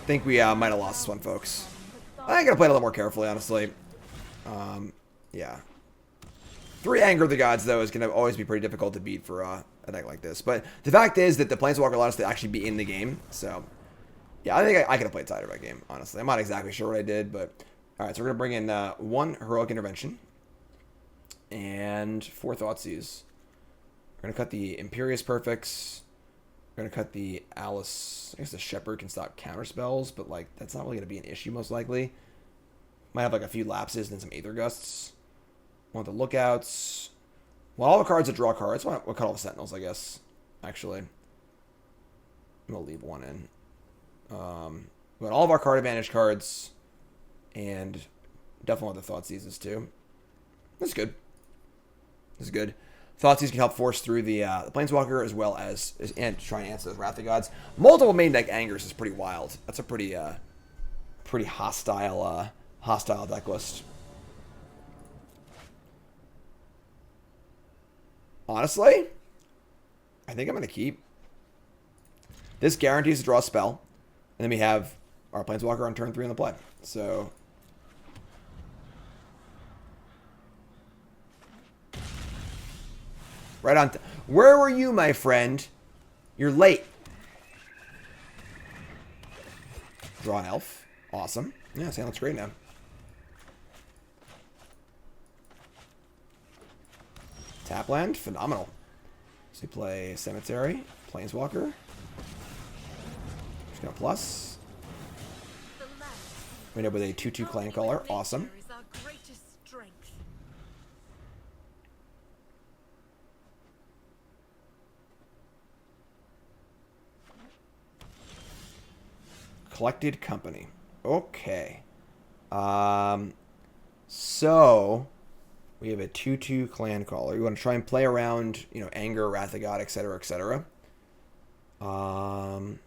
think we might have lost this one, folks. I gotta play it a little more carefully, honestly. Yeah. 3 Anger of the Gods, though, is gonna always be pretty difficult to beat for a deck like this. But the fact is that the Planeswalker allowed us to actually be in the game. So, yeah, I think I could have played tighter by game, honestly. I'm not exactly sure what I did, but... Alright, so we're gonna bring in 1 Heroic Intervention. And 4 Thoughtseize. We're going to cut the Imperious Perfects. We're going to cut the Alice. I guess the Shepherd can stop counter spells, but like that's not really going to be an issue most likely. Might have like a few lapses and then some Aether Gusts. Want the Lookouts. Well, all the cards that draw cards. We'll cut all the Sentinels, I guess. Actually. I'm going to leave 1 in. We got all of our card advantage cards. And definitely want the Thoughtseizes too. That's good. This is good. Thoughtseize can help force through the Planeswalker as well as and try and answer those Wrath of Gods. Multiple main deck Angers is pretty wild. That's a pretty hostile deck list. Honestly, I think I'm gonna keep. This guarantees to draw a spell, and then we have our Planeswalker on turn 3 in the play. So. Right on. Where were you, my friend? You're late. Draw an elf. Awesome. Yeah, see, looks great now. Tap land. Phenomenal. So we play Cemetery. Planeswalker. Just gonna plus. We end up with a 2/2 Clancaller. Awesome. Collected Company. Okay. So we have a 2/2 Clancaller. We want to try and play around, you know, Anger, Wrath of God, etc., etc. I'd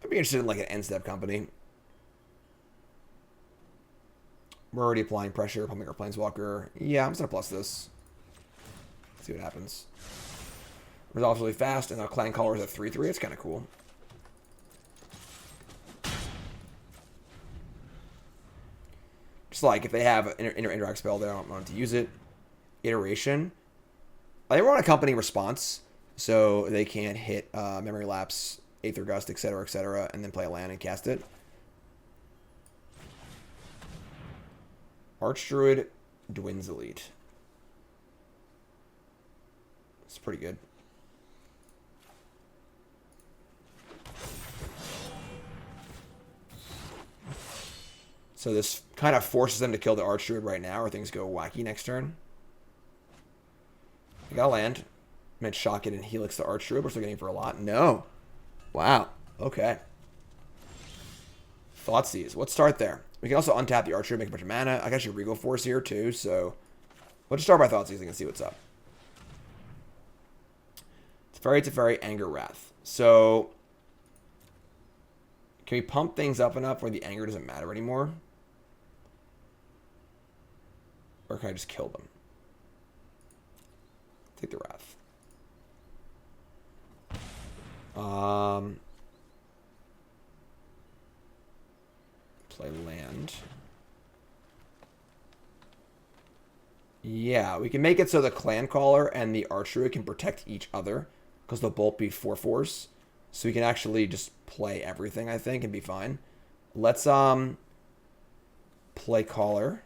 be interested in like an end step company. We're already applying pressure, pumping our Planeswalker. Yeah, I'm just gonna plus this. See what happens. Resolves really fast, and our Clancaller is at 3/3. It's kind of cool. Just like if they have an interact spell, they don't want to use it. Iteration. They run a company response, so they can't hit Memory Lapse, Aether Gust, etc., and then play a land and cast it. Archdruid, Dwynn's Elite. It's pretty good. So this kind of forces them to kill the Archdruid right now, or things go wacky next turn. I got land. I'm going to shock it and Helix the Archdruid. We're still getting for a lot. No. Wow. Okay. Thoughtseize. Let's start there. We can also untap the Archer, make a bunch of mana. I got your Regal Force here too, so we'll just start by Thoughtseize and see what's up. Teferi, Anger, Wrath. So can we pump things up enough where the anger doesn't matter anymore? Or can I just kill them? Take the Wrath. Play land. Yeah, we can make it so the Clancaller and the Archdruid can protect each other, because they'll both be 4/4s. So we can actually just play everything, I think, and be fine. Let's play Caller.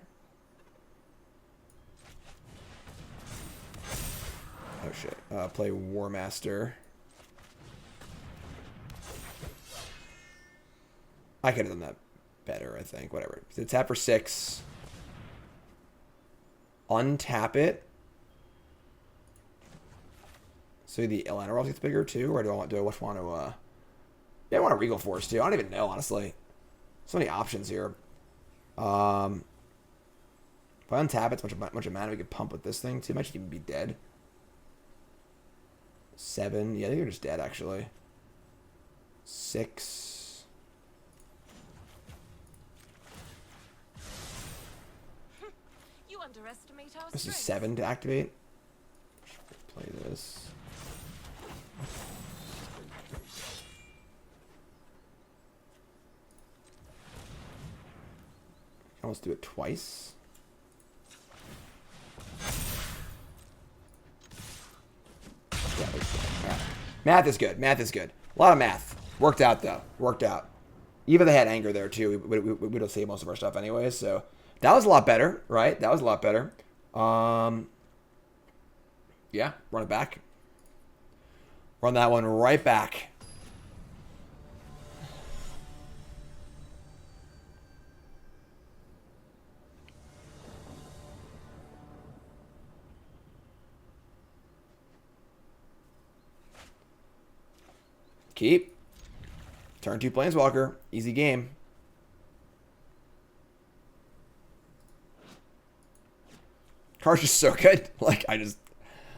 Oh shit. Play Warmaster. I could have done that better, I think. Whatever. So tap for 6. Untap it. So the Llanowar Elves gets bigger too, or do I want to? Yeah, I want a Regal Force too. I don't even know, honestly. So many options here. If I untap it, it's much of mana we could pump with this thing too. It might even be dead. 7. Yeah, I think you're just dead actually. 6. You underestimate our This is strength. 7 to activate. Play this. Almost do it twice. Yeah, right. Math is good. Math is good. A lot of math. Worked out though. Worked out. Even if they had anger there too, we'd have saved most of our stuff anyway. So that was a lot better, right? That was a lot better. Yeah, run it back. Run that one right back. Keep. Turn 2 Planeswalker. Easy game. Card's just so good. Like,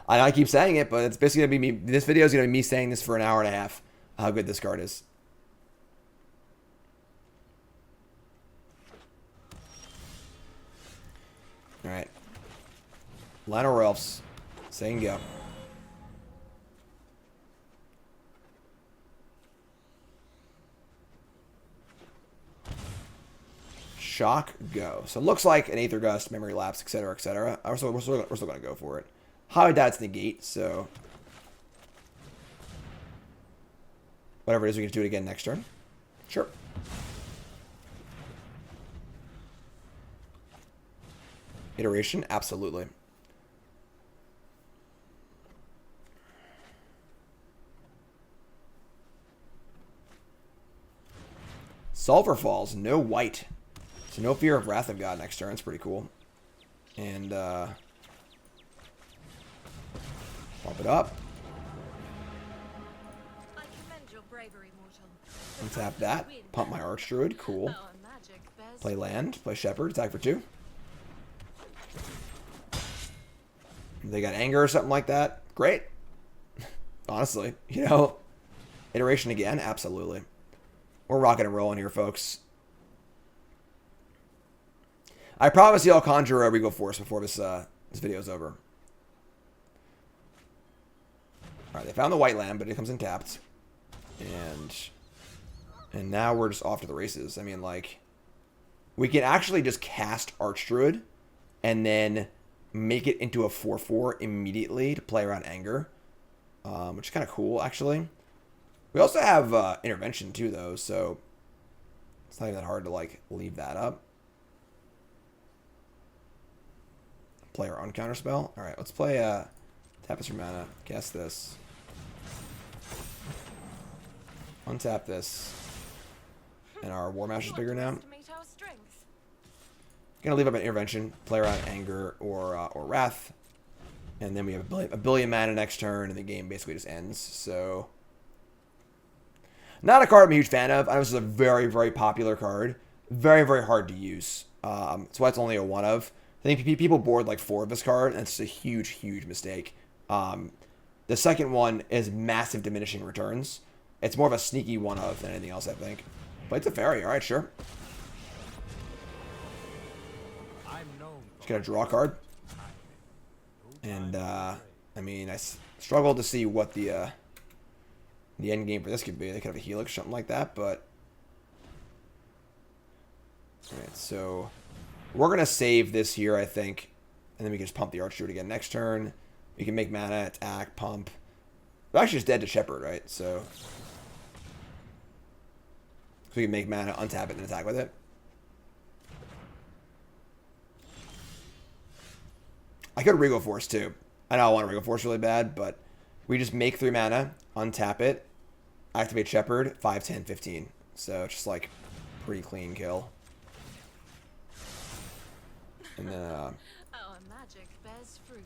I keep saying it, but it's basically going to be me. This video is going to be me saying this for an hour and a half. How good this card is. All right. Llanowar Elves. Saying go. Shock, go. So it looks like an Aether Gust, Memory Lapse, etc., etc. We're still going to go for it. Highly doubt it's negate, so whatever it is, we can do it again next turn. Sure. Iteration, absolutely. Sulfur Falls, no white. So no fear of Wrath of God next turn. It's pretty cool. And bump it up. I commend your bravery, mortal. Untap that. Pump my Archdruid. Cool. Our magic bears Play land. Play Shepherd. Attack for 2. They got anger or something like that. Great. Honestly, you know, iteration again. Absolutely. We're rocking and rolling here, folks. I promise you I'll conjure a Regal Force before this video is over. Alright, they found the white land, but it comes in tapped. And now we're just off to the races. I mean, like, we can actually just cast Archdruid and then make it into a 4/4 immediately to play around anger. Which is kind of cool, actually. We also have intervention too, though, so it's not even that hard to, like, leave that up. Play our uncounter spell. Alright, let's play tap this for mana. Cast this. Untap this. And our Warmaster's bigger now. underestimate our strength. Gonna leave up an intervention, play around anger or Wrath. And then we have a billion mana next turn, and the game basically just ends. So, not a card I'm a huge fan of. I know this is a very, very popular card. very, very hard to use. That's why it's only a one of. I think people board like 4 of this card, and it's just a huge, huge mistake. The second one is massive diminishing returns. It's more of a sneaky one of than anything else, I think. But it's a fairy. All right, sure. Just gonna draw a card. And I mean, I struggled to see what the end game for this could be. They could have a Helix, something like that. But all right, so we're gonna save this here, I think, and then we can just pump the Archdruid again next turn. We can make mana, attack, pump. We're actually just dead to Shepherd, right? So we can make mana, untap it, and attack with it. I could Regal Force too. I know I want to Regal Force really bad, but we just make 3 mana, untap it, activate Shepherd, 5, 10, 15. So it's just like pretty clean kill. And then Our magic bears fruit.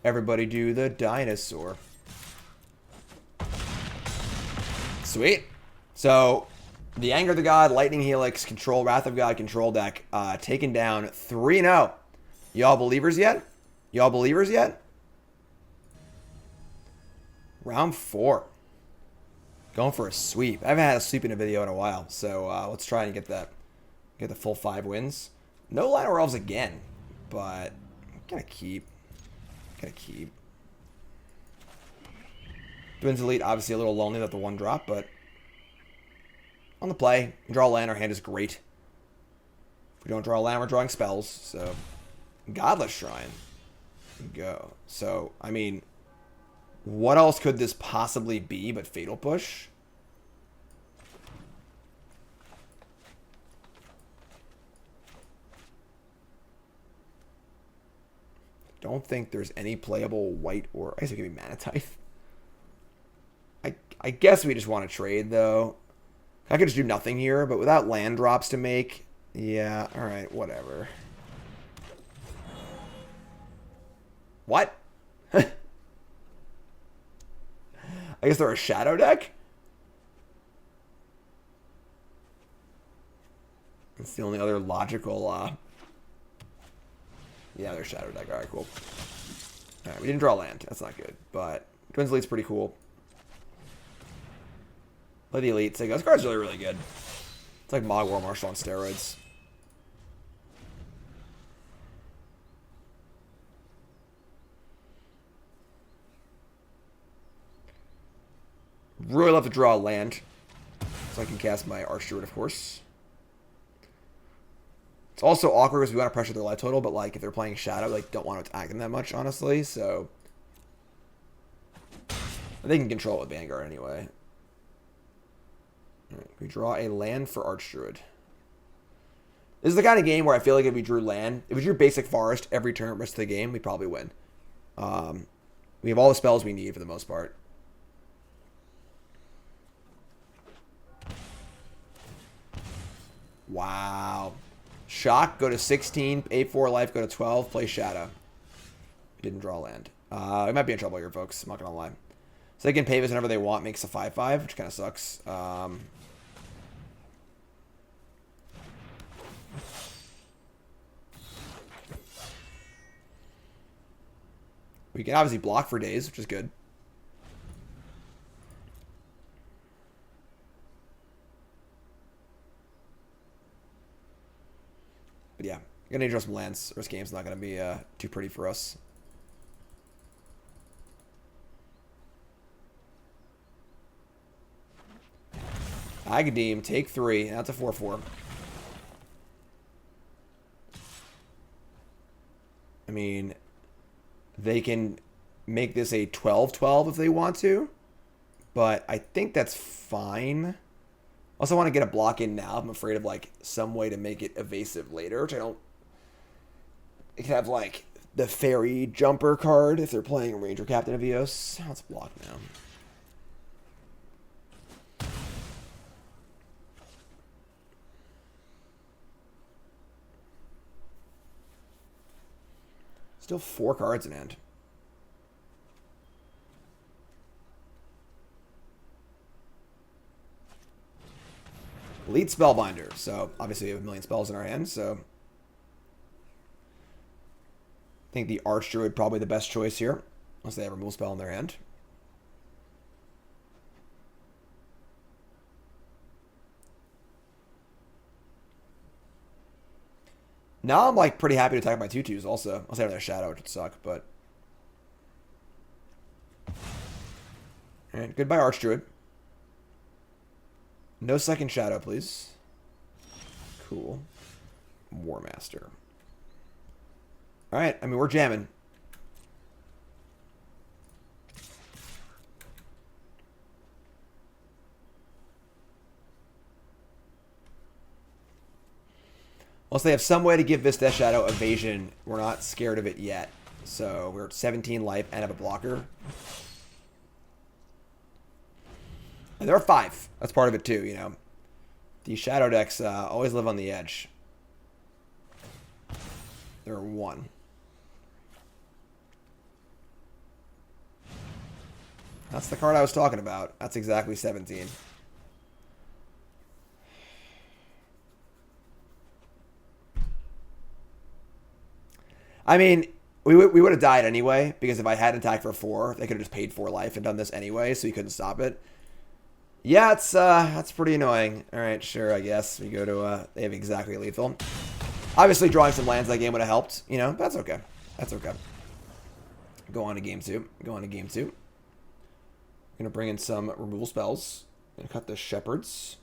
everybody do the dinosaur. Sweet. So the Anger of the God, Lightning Helix, Control, Wrath of God, Control deck, taken down 3-0. Y'all believers yet? Y'all believers yet? Round 4. Going for a sweep. I haven't had a sweep in a video in a while, so let's try and get that. Get the full 5 wins. No Llanowar Elves again, but gotta keep. Gotta keep. Dwynn's Elite, obviously a little lonely without the 1 drop, but on the play, draw a land, our hand is great. If we don't draw a land, we're drawing spells, so Godless Shrine. Go. So, I mean, what else could this possibly be but Fatal Push? Don't think there's any playable white or... I guess it could be Mana Tithe. I guess we just want to trade, though. I could just do nothing here, but without land drops to make... Yeah, alright, whatever. What? I guess they're a shadow deck? It's the only other logical... Yeah, they're shadow deck. Alright, cool. Alright, we didn't draw land. That's not good. But Dwynn's Elite's pretty cool. Let the Elite say, this card's really, really good. It's like Mod Warmaster on steroids. Really love to draw a land. So I can cast my Archdruid, of course. It's also awkward because we want to pressure their life total, but like if they're playing Shadow, like don't want to attack them that much, honestly. So they can control it with Vanguard anyway. All right, we draw a land for Archdruid. This is the kind of game where I feel like if we drew land, if we drew basic forest every turn rest of the game, we'd probably win. We have all the spells we need for the most part. Wow. Shock, go to 16, 8-4 life, go to 12, play Shadow. Didn't draw land. We might be in trouble here, folks. I'm not going to lie. So they can pay this whenever they want, makes a 5-5, which kind of sucks. We can obviously block for days, which is good. But yeah, gonna need to draw some lands. This game's not gonna be too pretty for us. Agadeem, take 3. That's a 4-4. I mean, they can make this a 12-12 if they want to, but I think that's fine. Also want to get a block in now. I'm afraid of like some way to make it evasive later, which I don't... It can have like the fairy jumper card if they're playing Ranger Captain of Eos. Let's block now. Still 4 cards in hand. Elite Spellbinder. So, obviously, we have a million spells in our hand, so... I think the Archdruid probably the best choice here. Unless they have a removal spell in their hand. Now I'm like pretty happy to attack my 2/2s also. I'll say another Shadow, which would suck, but... Alright, goodbye Archdruid. No second Shadow, please. Cool. Warmaster. Alright, I mean, we're jamming. Unless they have some way to give this Death Shadow evasion, we're not scared of it yet. So we're at 17 life and have a blocker. And there are 5. That's part of it too, you know. These Shadow decks always live on the edge. There are 1. That's the card I was talking about. That's exactly 17. I mean, we would have died anyway, because if I had attacked for 4, they could have just paid 4 life and done this anyway, so you couldn't stop it. Yeah, it's that's pretty annoying. Alright, sure, I guess. We go to, they have exactly lethal. Obviously, drawing some lands that game would have helped, you know, but that's okay. That's okay. Go on to game 2. Go on to game 2. Gonna bring in some removal spells. Gonna cut the Shepherds.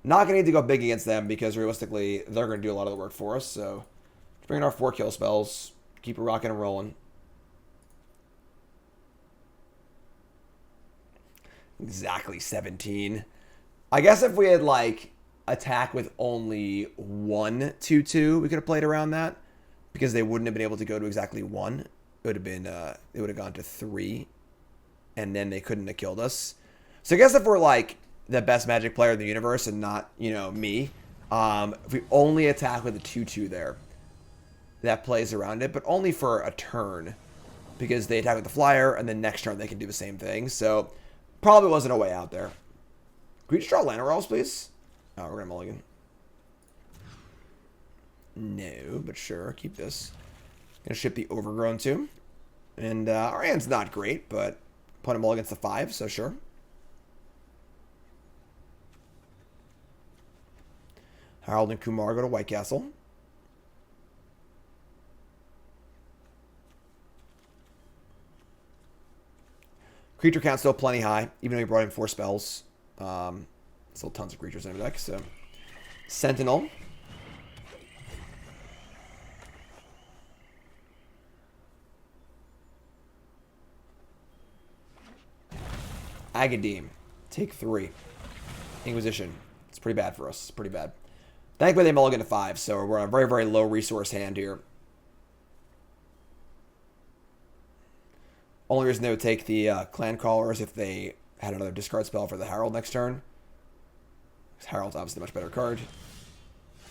Not gonna need to go big against them, because realistically, they're gonna do a lot of the work for us, so... Bring in our 4 kill spells. Keep it rocking and rolling. Exactly 17. I guess if we had, like, attack with only 1 2/2, we could have played around that. Because they wouldn't have been able to go to exactly 1. It would have been, it would have gone to 3. And then they couldn't have killed us. So I guess if we're, like, the best Magic player in the universe and not, you know, me, if we only attack with a 2/2 there, that plays around it, but only for a turn, because they attack with the flyer, and then next turn they can do the same thing. So probably wasn't a way out there. Can we just draw Llanowar Elves, please? Oh, we're gonna mulligan. No, but sure, keep this. Gonna ship the Overgrown Tomb, and our hand's not great, but opponent mulligans the 5, so sure. Harald and Kumar go to White Castle. Creature count still plenty high, even though we brought in 4 spells. Still tons of creatures in the deck, so... Sentinel. Agadim. Take 3. Inquisition. It's pretty bad for us. It's pretty bad. Thankfully they mulligan to 5, so we're on a very, very low resource hand here. Only reason they would take the Clancaller is if they had another discard spell for the Harald next turn. Because Harald's obviously a much better card.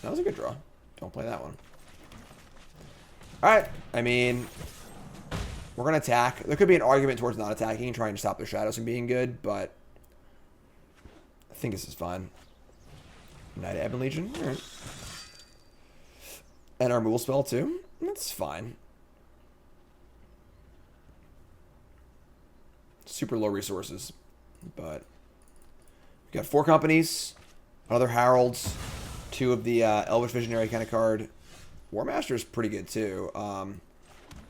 That was a good draw. Don't play that one. Alright. I mean, we're going to attack. There could be an argument towards not attacking and trying to stop their shadows from being good, but I think this is fine. Knight of Ebon Legion. Alright. And our removal spell too. That's fine. Super low resources, but we got 4 companies, another Harald's, 2 of the Elvish Visionary kind of card. Warmaster is pretty good too.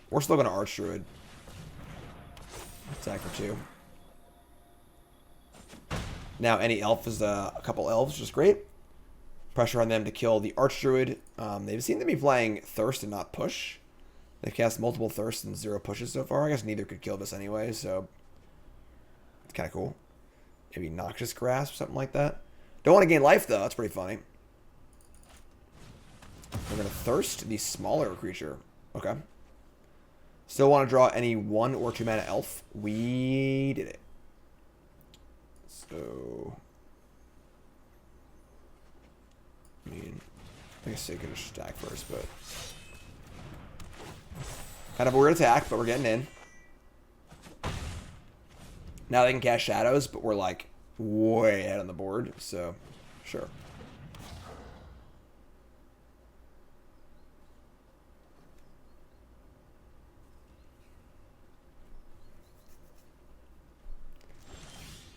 We're still going to Archdruid. Attack for 2. Now any elf is a couple elves, which is great. Pressure on them to kill the Archdruid. They've seemed to be playing Thirst and not Push. They've cast multiple Thirsts and 0 pushes so far. I guess neither could kill this anyway, so... It's kind of cool. Maybe Noxious Grasp, something like that. Don't want to gain life, though. That's pretty funny. We're going to Thirst the smaller creature. Okay. Still want to draw any 1 or 2 mana elf. We did it. So... I mean... I guess they could have stack first, but... Kind of a weird attack, but we're getting in. Now they can cast shadows, but we're like way ahead on the board, so sure.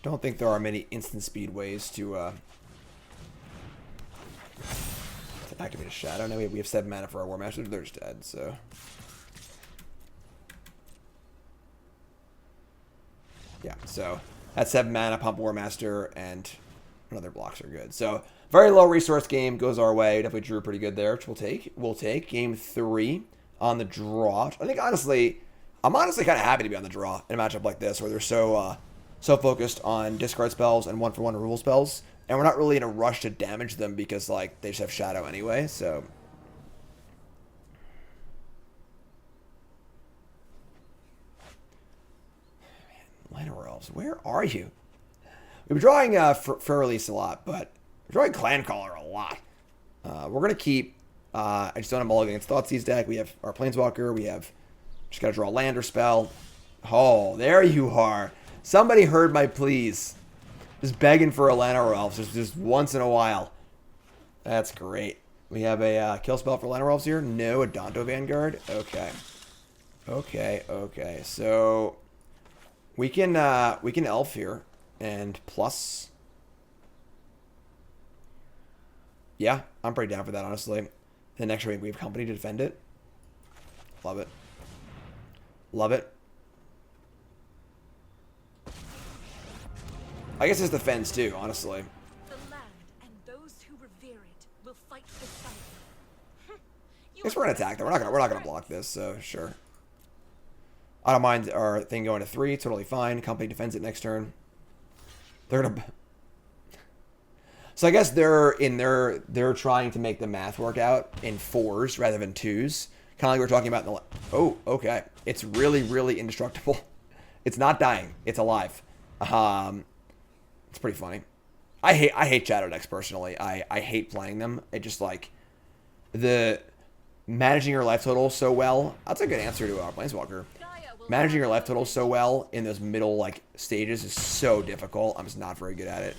Don't think there are many instant speed ways to activate a shadow. Now we have 7 mana for our Warmaster. They're just dead, so. Yeah, so that's 7 mana, pump Warmaster, and another blocks are good. So very low resource game goes our way. Definitely drew pretty good there, which we'll take. We'll take game 3 on the draw. I think honestly, I'm honestly kind of happy to be on the draw in a matchup like this, where they're so focused on discard spells and 1-for-1 removal spells, and we're not really in a rush to damage them because like they just have shadow anyway. So. Llanowar Elves, where are you? We've been drawing Freyalise a lot, but we're drawing Clancaller a lot. We're going to keep... I just don't have mulligan against Thoughtseize deck. We have our Planeswalker. We have... Just got to draw a land or spell. Oh, there you are. Somebody heard my pleas. Just begging for a Llanowar Elves just once in a while. That's great. We have a kill spell for Llanowar Elves here. No, a Donto Vanguard. Okay. Okay. So... We can elf here, and plus, yeah, I'm pretty down for that, honestly. The next turn we have company to defend it. Love it. Love it. I guess it's defense too, honestly. The land and those who revere it will fight beside you. I guess we're gonna attack though. We're not gonna block this, so sure. I don't mind our thing going to 3. Totally fine. Company defends it next turn. They're gonna. So I guess they're trying to make the math work out in 4s rather than 2s. Kind of like we were talking about in the. Oh, okay. It's really indestructible. It's not dying. It's alive. It's pretty funny. I hate shadow decks personally. I hate playing them. It just like the managing your life total so well. That's a good answer to Planeswalker. Managing your life total so well in those middle like stages is so difficult. I'm just not very good at it.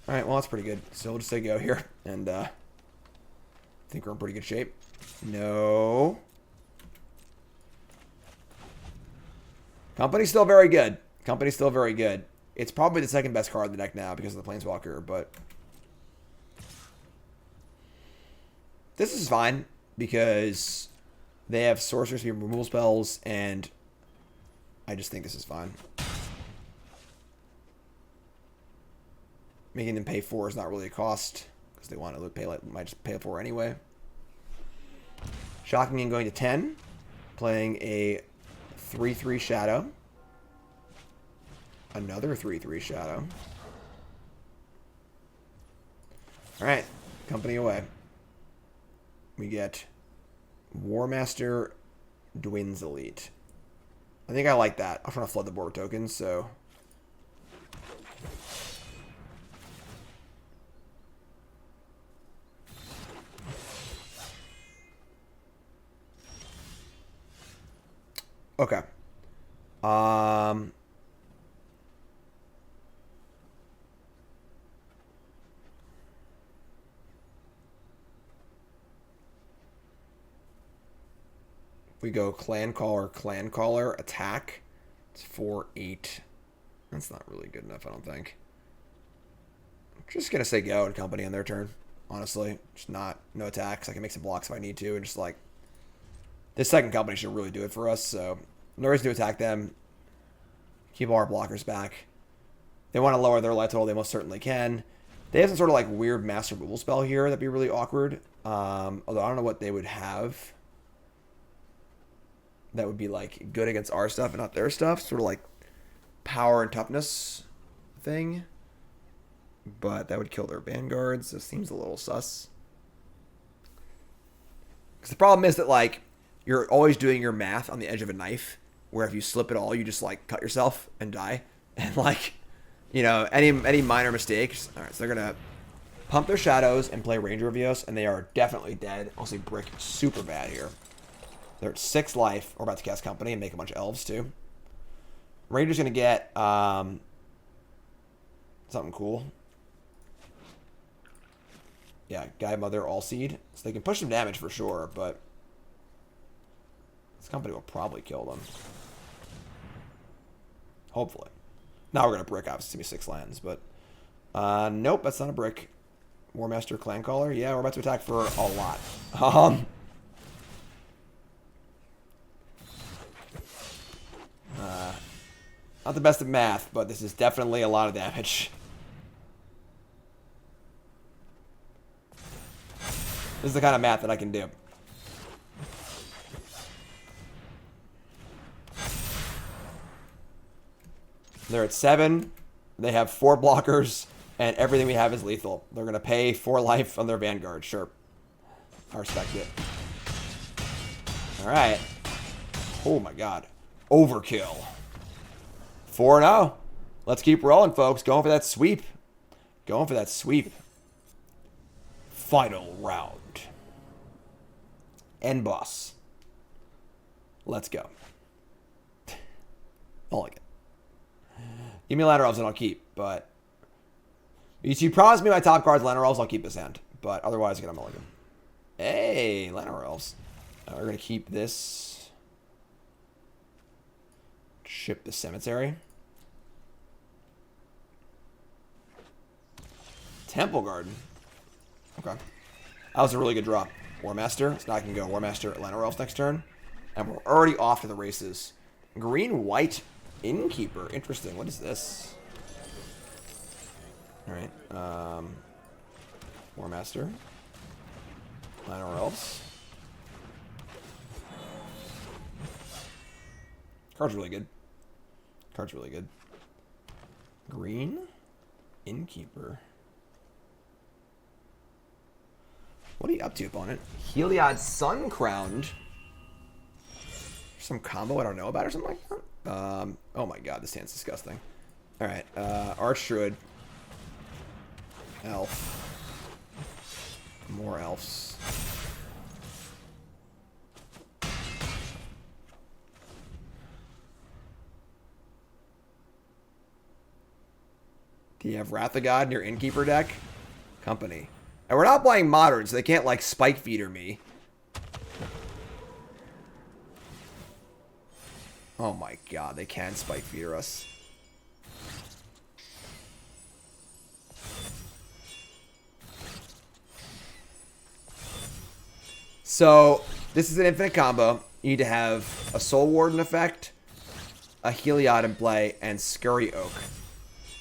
All right, well that's pretty good. So we'll just say go here, and I think we're in pretty good shape. No. Company's still very good. Company's still very good. It's probably the second best card in the deck now because of the Planeswalker, but this is fine because they have sorcery removal spells, and I just think this is fine. Making them pay 4 is not really a cost because they want to pay like might just pay 4 anyway. Shocking and going to 10, playing a 3/3 shadow. Another 3/3 shadow. All right, company away. We get Warmaster, Dwyn's Elite. I think I like that. I'm trying to flood the board with tokens, so. Okay. We go Clancaller, attack. It's 4/8. That's not really good enough, I don't think. I'm just going to say go and company on their turn, honestly. Just no attacks. I can make some blocks if I need to, and just like, this second company should really do it for us, so no reason to attack them. Keep all our blockers back. They want to lower their life total, they most certainly can. They have some sort of like weird master removal spell here that'd be really awkward. Although I don't know what they would have that would be like good against our stuff and not their stuff. Sort of like power and toughness thing. But that would kill their vanguards. This seems a little sus. Because the problem is that like you're always doing your math on the edge of a knife, where if you slip at all, you just like cut yourself and die. And like, you know, any minor mistakes. All right, so they're gonna pump their shadows and play Ranger Revios, and they are definitely dead. Also, Brick super bad here. They're at 6 life. We're about to cast Company and make a bunch of elves too. Ranger's gonna get something cool. Yeah, Guy Mother All Seed. So they can push some damage for sure, but this Company will probably kill them. Hopefully. Now we're gonna brick, obviously, me 6 lands, but nope, that's not a brick. Warmaster Clancaller. Yeah, we're about to attack for a lot. Not the best at math, but this is definitely a lot of damage. This is the kind of math that I can do. They're at 7. They have 4 blockers, and everything we have is lethal. They're going to pay 4 life on their Vanguard. Sure. I respect it. Alright. Oh my god. Overkill. 4-0. Let's keep rolling, folks. Going for that sweep. Going for that sweep. Final round. End boss. Let's go. I like it. Give me Llanowar Elves and I'll keep, but... If you promise me my top card's Llanowar Elves, I'll keep this hand. But otherwise, I get a mulligan. Hey, Llanowar Elves. We're going to keep this. Ship the cemetery. Temple Garden. Okay. That was a really good drop. Warmaster. So now I can go Warmaster at Llanowar Elves next turn. And we're already off to the races. Green-white Innkeeper. Interesting. What is this? Alright. Warmaster. Llanowar Elves. Card's really good. Card's really good. Green Innkeeper. What are you up to, opponent? Heliod Sun-Crowned. Some combo I don't know about or something like that? Oh my god, this hand's disgusting. Alright, Archdruid. Elf. More elves. Do you have Wrath of God in your Innkeeper deck? Company. And we're not playing Modern, so they can't, like, Spike Feeder me. Oh my god, they can Spike Feeder us. So, this is an infinite combo. You need to have a Soul Warden effect, a Heliod in play, and Scurry Oak.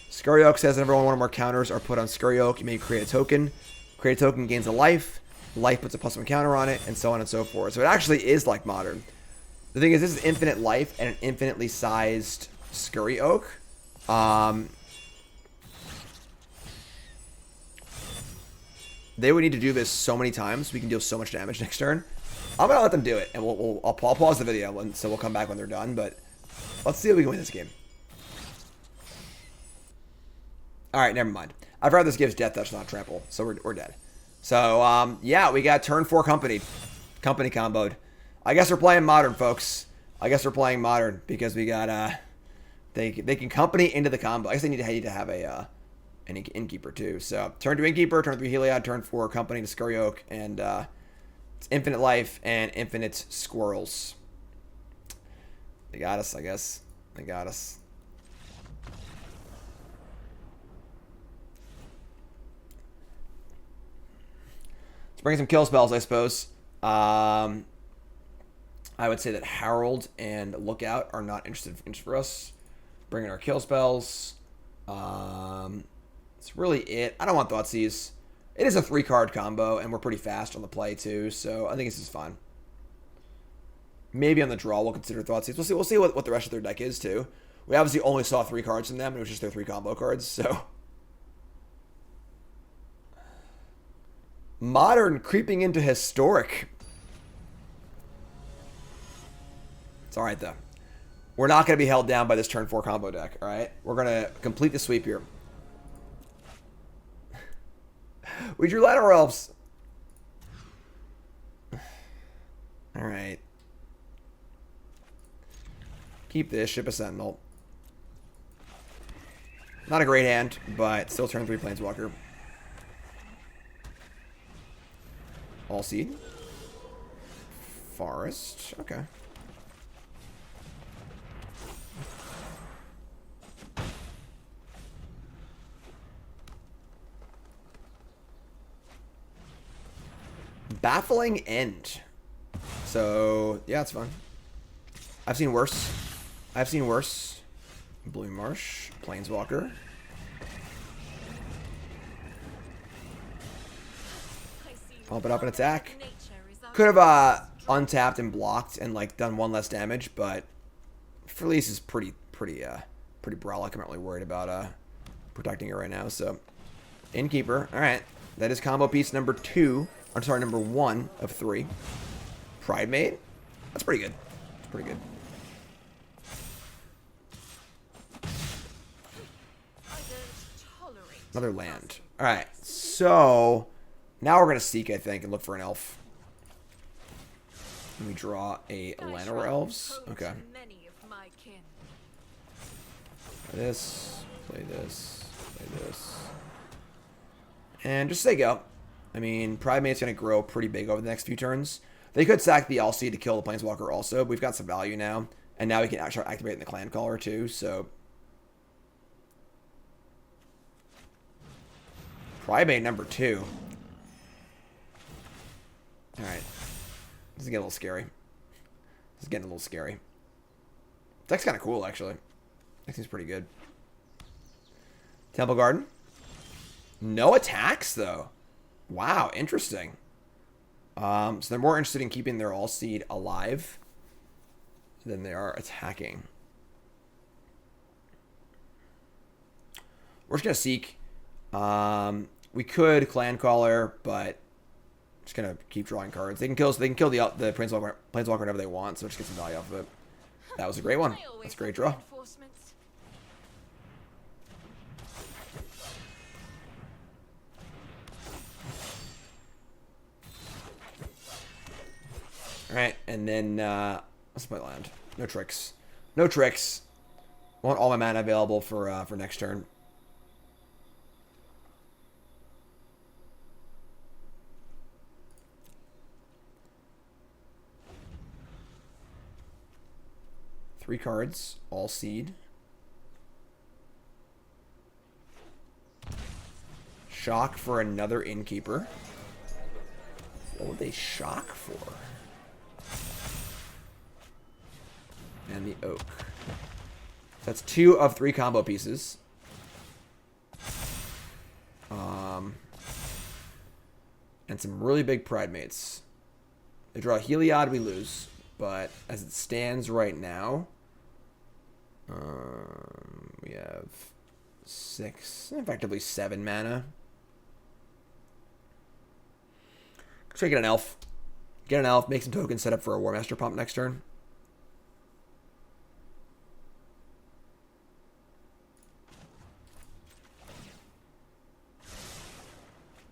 Scurry Oak says whenever one or more counters are put on Scurry Oak, you may create a token. Create a token gains a life. Life puts a +1 counter on it, and so on and so forth. So it actually is like Modern. The thing is, this is infinite life and an infinitely sized Scurry Oak. They would need to do this so many times. We can deal so much damage next turn. I'm going to let them do it, and I'll pause the video, and so we'll come back when they're done. But let's see if we can win this game. All right, never mind. I've heard this gives Death Touch, not Trample, so we're dead. So, yeah, we got turn 4 Company. Company comboed. I guess we're playing Modern, folks. I guess we're playing Modern because we got, they can Company into the combo. I guess they need to have an Innkeeper, too. So, turn 2 Innkeeper, turn 3 Heliod, turn 4 Company to Scurry Oak, and it's Infinite Life and Infinite Squirrels. They got us, I guess. They got us. Let's bring some kill spells, I suppose. I would say that Harald and Lookout are not interested for us. Bringing our kill spells. That's really it. I don't want Thoughtseize. It is a 3-card combo, and we're pretty fast on the play, too, so I think this is fine. Maybe on the draw we'll consider Thoughtseize. We'll see what the rest of their deck is, too. We obviously only saw 3 cards from them, and it was just their 3 combo cards, so... Modern creeping into Historic. It's alright, though. We're not going to be held down by this turn 4 combo deck, alright? We're going to complete the sweep here. We drew Llanowar Elves. Alright. Keep this. Ship a Sentinel. Not a great hand, but still turn 3 Planeswalker. All Seed. Forest. Okay. Baffling End. So, yeah, it's fun. I've seen worse. I've seen worse. Blooming Marsh. Planeswalker. Pump it up and attack. Could have untapped and blocked and like done one less damage, but Freyalise is pretty brolic. I'm not really worried about protecting it right now. So Innkeeper. All right, that is combo piece number 2. I'm sorry, number 1 of 3. Pridemate. That's pretty good. That's pretty good. Another land. All right, so now we're gonna seek, I think, and look for an elf. Let me draw a Llanowar Elves. Okay. Play this. Play this. Play this. And just say go. I mean, Pridemate's gonna grow pretty big over the next few turns. They could sack the LC to kill the Planeswalker also. But we've got some value now, and now we can actually activate in the Clancaller too. So. Pridemate number 2. Alright. This is getting a little scary. This is getting a little scary. Deck's kind of cool, actually. That seems pretty good. Temple Garden. No attacks, though. Wow, interesting. So they're more interested in keeping their All-Seed alive than they are attacking. We're just going to seek. We could Clancaller, but just gonna keep drawing cards. They can kill the Planeswalker whenever they want, so just get some value off of it. That was a great one. That's a great draw. Alright, and then let's play land. No tricks. No tricks. Want all my mana available for next turn. Three cards, all seed. Shock for another Innkeeper. What would they shock for? And the Oak. That's 2 of 3 combo pieces. And some really big Pridemates. They draw Heliod, we lose. But as it stands right now, we have 6, effectively 7 mana. Let's try to get an elf. Get an elf, make some tokens, set up for a Warmaster pump next turn.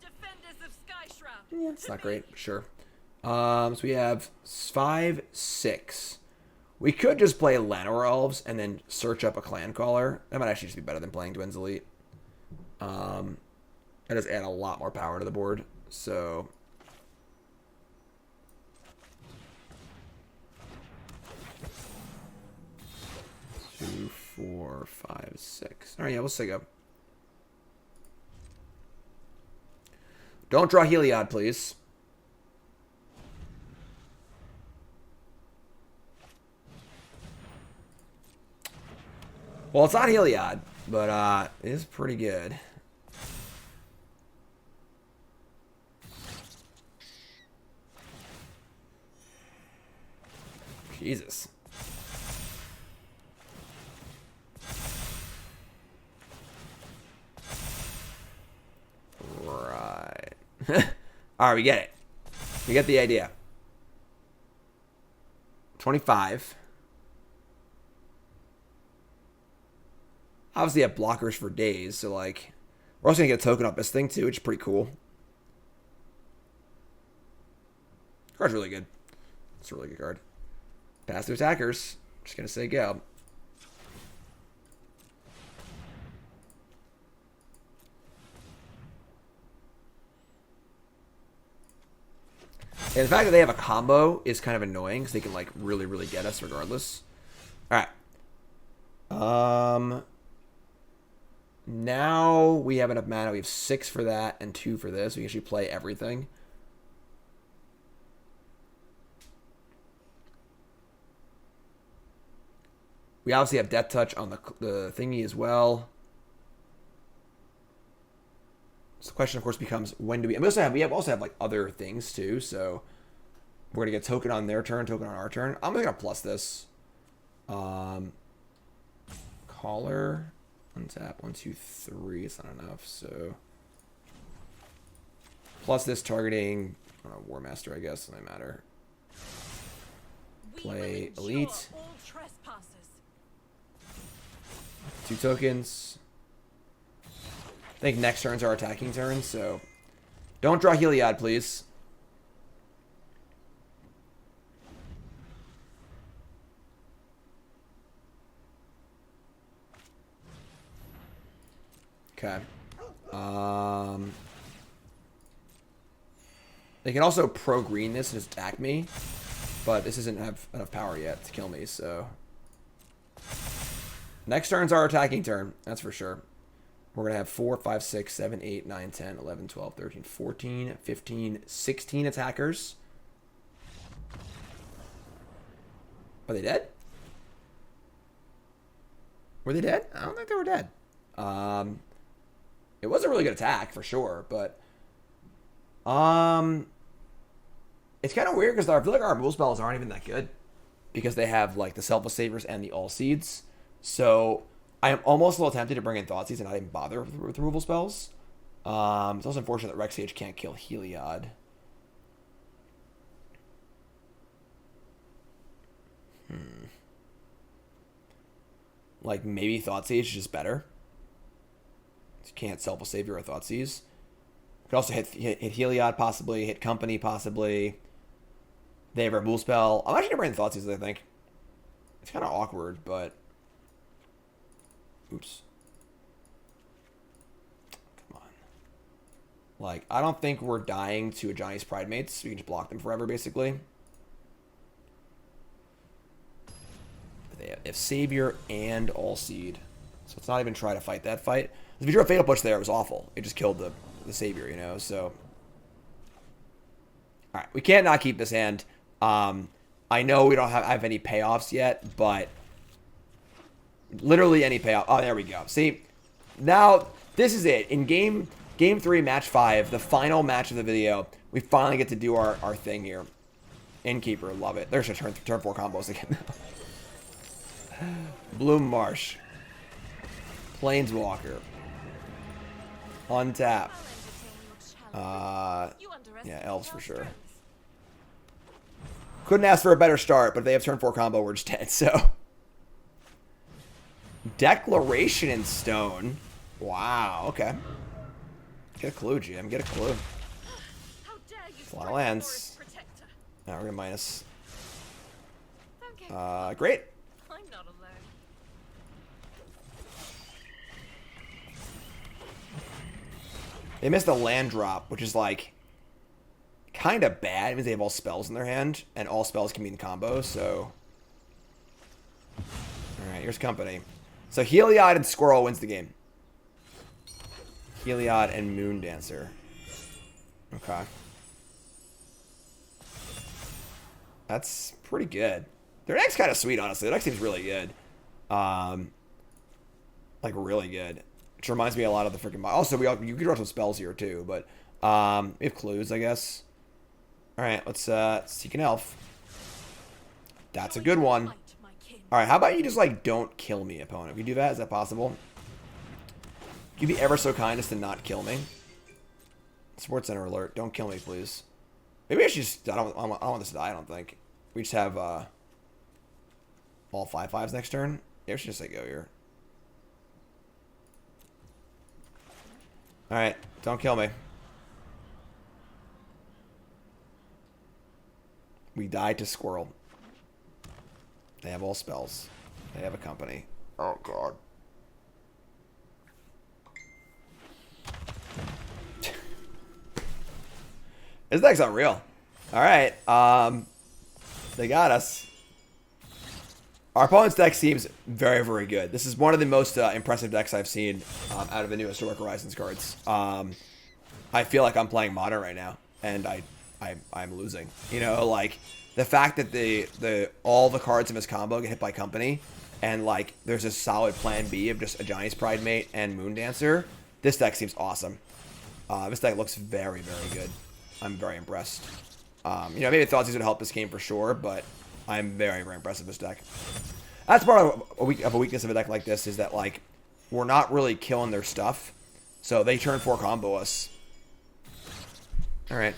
Defenders of Skyshroud. Yeah, it's not great, sure. So we have 5, 6. We could just play Llanowar Elves and then search up a Clancaller. That might actually just be better than playing Dwynn's Elite. That does add a lot more power to the board. So 2, 4, 5, 6. All right, yeah, we'll say go. Don't draw Heliod, please. Well, it's not Heliod, but it is pretty good. Jesus. Right. All right, we get it. We get the idea. 25. Obviously, have blockers for days, so like, we're also gonna get a token off this thing too, which is pretty cool. Card's really good. It's a really good card. Pass to attackers. Just gonna say go. And the fact that they have a combo is kind of annoying because they can like really get us regardless. All right. Now we have enough mana. We have 6 for that and 2 for this. We can actually play everything. We obviously have Death Touch on the thingy as well. So the question, of course, becomes when do we... And we also have like other things too. So we're gonna get token on their turn, token on our turn. I'm gonna plus this. Caller, untap 1, 2, 3. It's not enough. So plus this targeting. I don't know, Warmaster, I guess. Doesn't matter. Play Elite. 2 tokens. I think next turns are attacking turns, so don't draw Heliod, please. Okay. They can also pro-green this and just attack me, but this doesn't have enough power yet to kill me, so... Next turn's our attacking turn, that's for sure. We're going to have 4, 5, 6, 7, 8, 9, 10, 11, 12, 13, 14, 15, 16 attackers. Are they dead? Were they dead? I don't think they were dead. It was a really good attack, for sure, but... It's kind of weird, because I feel like our removal spells aren't even that good. Because they have, like, the Selfless Savers and the All Seeds. So... I am almost a little tempted to bring in Thoughtseize and not even bother with removal spells. It's also unfortunate that Rex Sage can't kill Heliod. Like, maybe Thoughtseize is just better. You can't Selfless Savior or Thoughtseize. You could also hit Heliod, possibly. Hit Company, possibly. They have a removal spell. I'm actually going to bring in Thoughteize, I think. It's kind of awkward, but... Oops. Come on. Like, I don't think we're dying to a Johnny's Pride Mates. We can just block them forever, basically. They have Savior and All Seed. So let's not even try to fight that fight. If you drew a Fatal Push there, it was awful. It just killed the Savior, you know, so... Alright, we can't not keep this hand. I know we don't have any payoffs yet, but... Literally any payoff. Oh, there we go. See, now this is it. In game 3, match 5, the final match of the video, we finally get to do our thing here. Innkeeper, love it. There's a turn 4 combos again. Blooming Marsh. Planeswalker. Untap. Yeah, Elves for sure. Couldn't ask for a better start, but if they have turn 4 combo, we're just dead, so... Declaration in Stone. Wow, okay. Get a clue, Jim. Get a clue. A lot of lands. Now we're gonna minus. Great. I'm not alone. They missed a land drop, which is like kind of bad. It means they have all spells in their hand, and all spells can be in combo, so... Alright, here's Company. So Heliod and Squirrel wins the game. Heliod and Moon Dancer. Okay. That's pretty good. Their deck's kind of sweet, honestly. Their deck seems really good. Like, really good. Which reminds me a lot of the freaking... Also, you could draw some spells here, too, but... we have clues, I guess. Alright, let's seek an elf. That's a good one. Alright, how about you just, like, don't kill me, opponent? If you do that, is that possible? You'd be ever so kind as to not kill me. Sports Center alert. Don't kill me, please. Maybe I should just... I don't want this to die, I don't think. We just have, all 5/5s next turn. Yeah, we should just, like, go here. Alright, don't kill me. We die to Squirrel. They have all spells. They have a Company. Oh, God. This deck's unreal. Alright. They got us. Our opponent's deck seems very, very good. This is one of the most impressive decks I've seen out of the new Historic Horizons cards. I feel like I'm playing Modern right now, and I'm losing. You know, like... The fact that all the cards in this combo get hit by Company and like there's a solid plan B of just a Johnny's Pride Mate and Moon Dancer, this deck seems awesome. This deck looks very, very good. I'm very impressed. You know, maybe Thoughtseize would help this game for sure, but I'm very, very impressed with this deck. That's part of a weakness of a deck like this, is that like we're not really killing their stuff, so they turn 4 combo us. All right,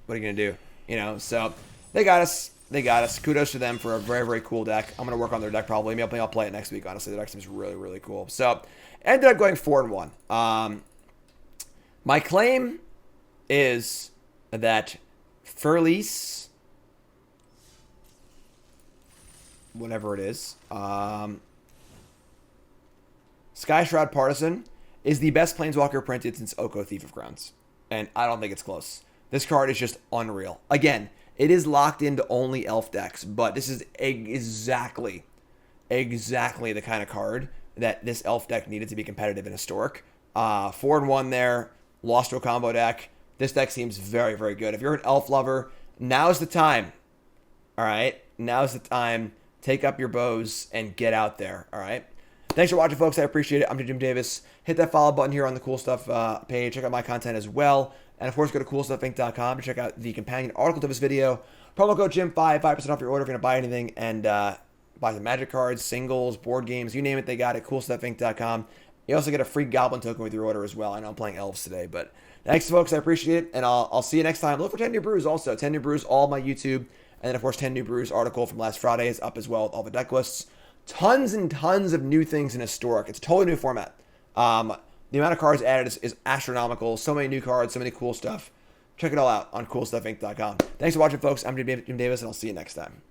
what are you gonna do? You know, so they got us. They got us. Kudos to them for a very, very cool deck. I'm gonna work on their deck probably. Maybe I'll play it next week. Honestly, the deck seems really, really cool. So ended up going 4-1. My claim is that Freyalise, whatever it is, Skyshroud Partisan is the best Planeswalker printed since Oko Thief of Crowns. And I don't think it's close. This card is just unreal. Again, it is locked into only elf decks, but this is exactly the kind of card that this elf deck needed to be competitive in Historic. 4-1 there, lost to a combo deck. This deck seems very, very good. If you're an elf lover, now's the time. All right? Now's the time. Take up your bows and get out there. All right? Thanks for watching, folks. I appreciate it. I'm Jim Davis. Hit that follow button here on the Cool Stuff page. Check out my content as well. And, of course, go to CoolStuffInc.com to check out the companion article to this video. Promo code Jim5, 5% off your order if you're going to buy anything. And buy some Magic cards, singles, board games, you name it, they got it. CoolStuffInc.com. You also get a free Goblin token with your order as well. I know I'm playing Elves today, but thanks, folks. I appreciate it. And I'll see you next time. Look for 10 New Brews also. 10 New Brews, all my YouTube. And then, of course, 10 New Brews article from last Friday is up as well with all the deck lists. Tons and tons of new things in Historic. It's a totally new format. The amount of cards added is astronomical. So many new cards, so many cool stuff. Check it all out on CoolStuffInc.com. Thanks for watching, folks. I'm Jim Davis, and I'll see you next time.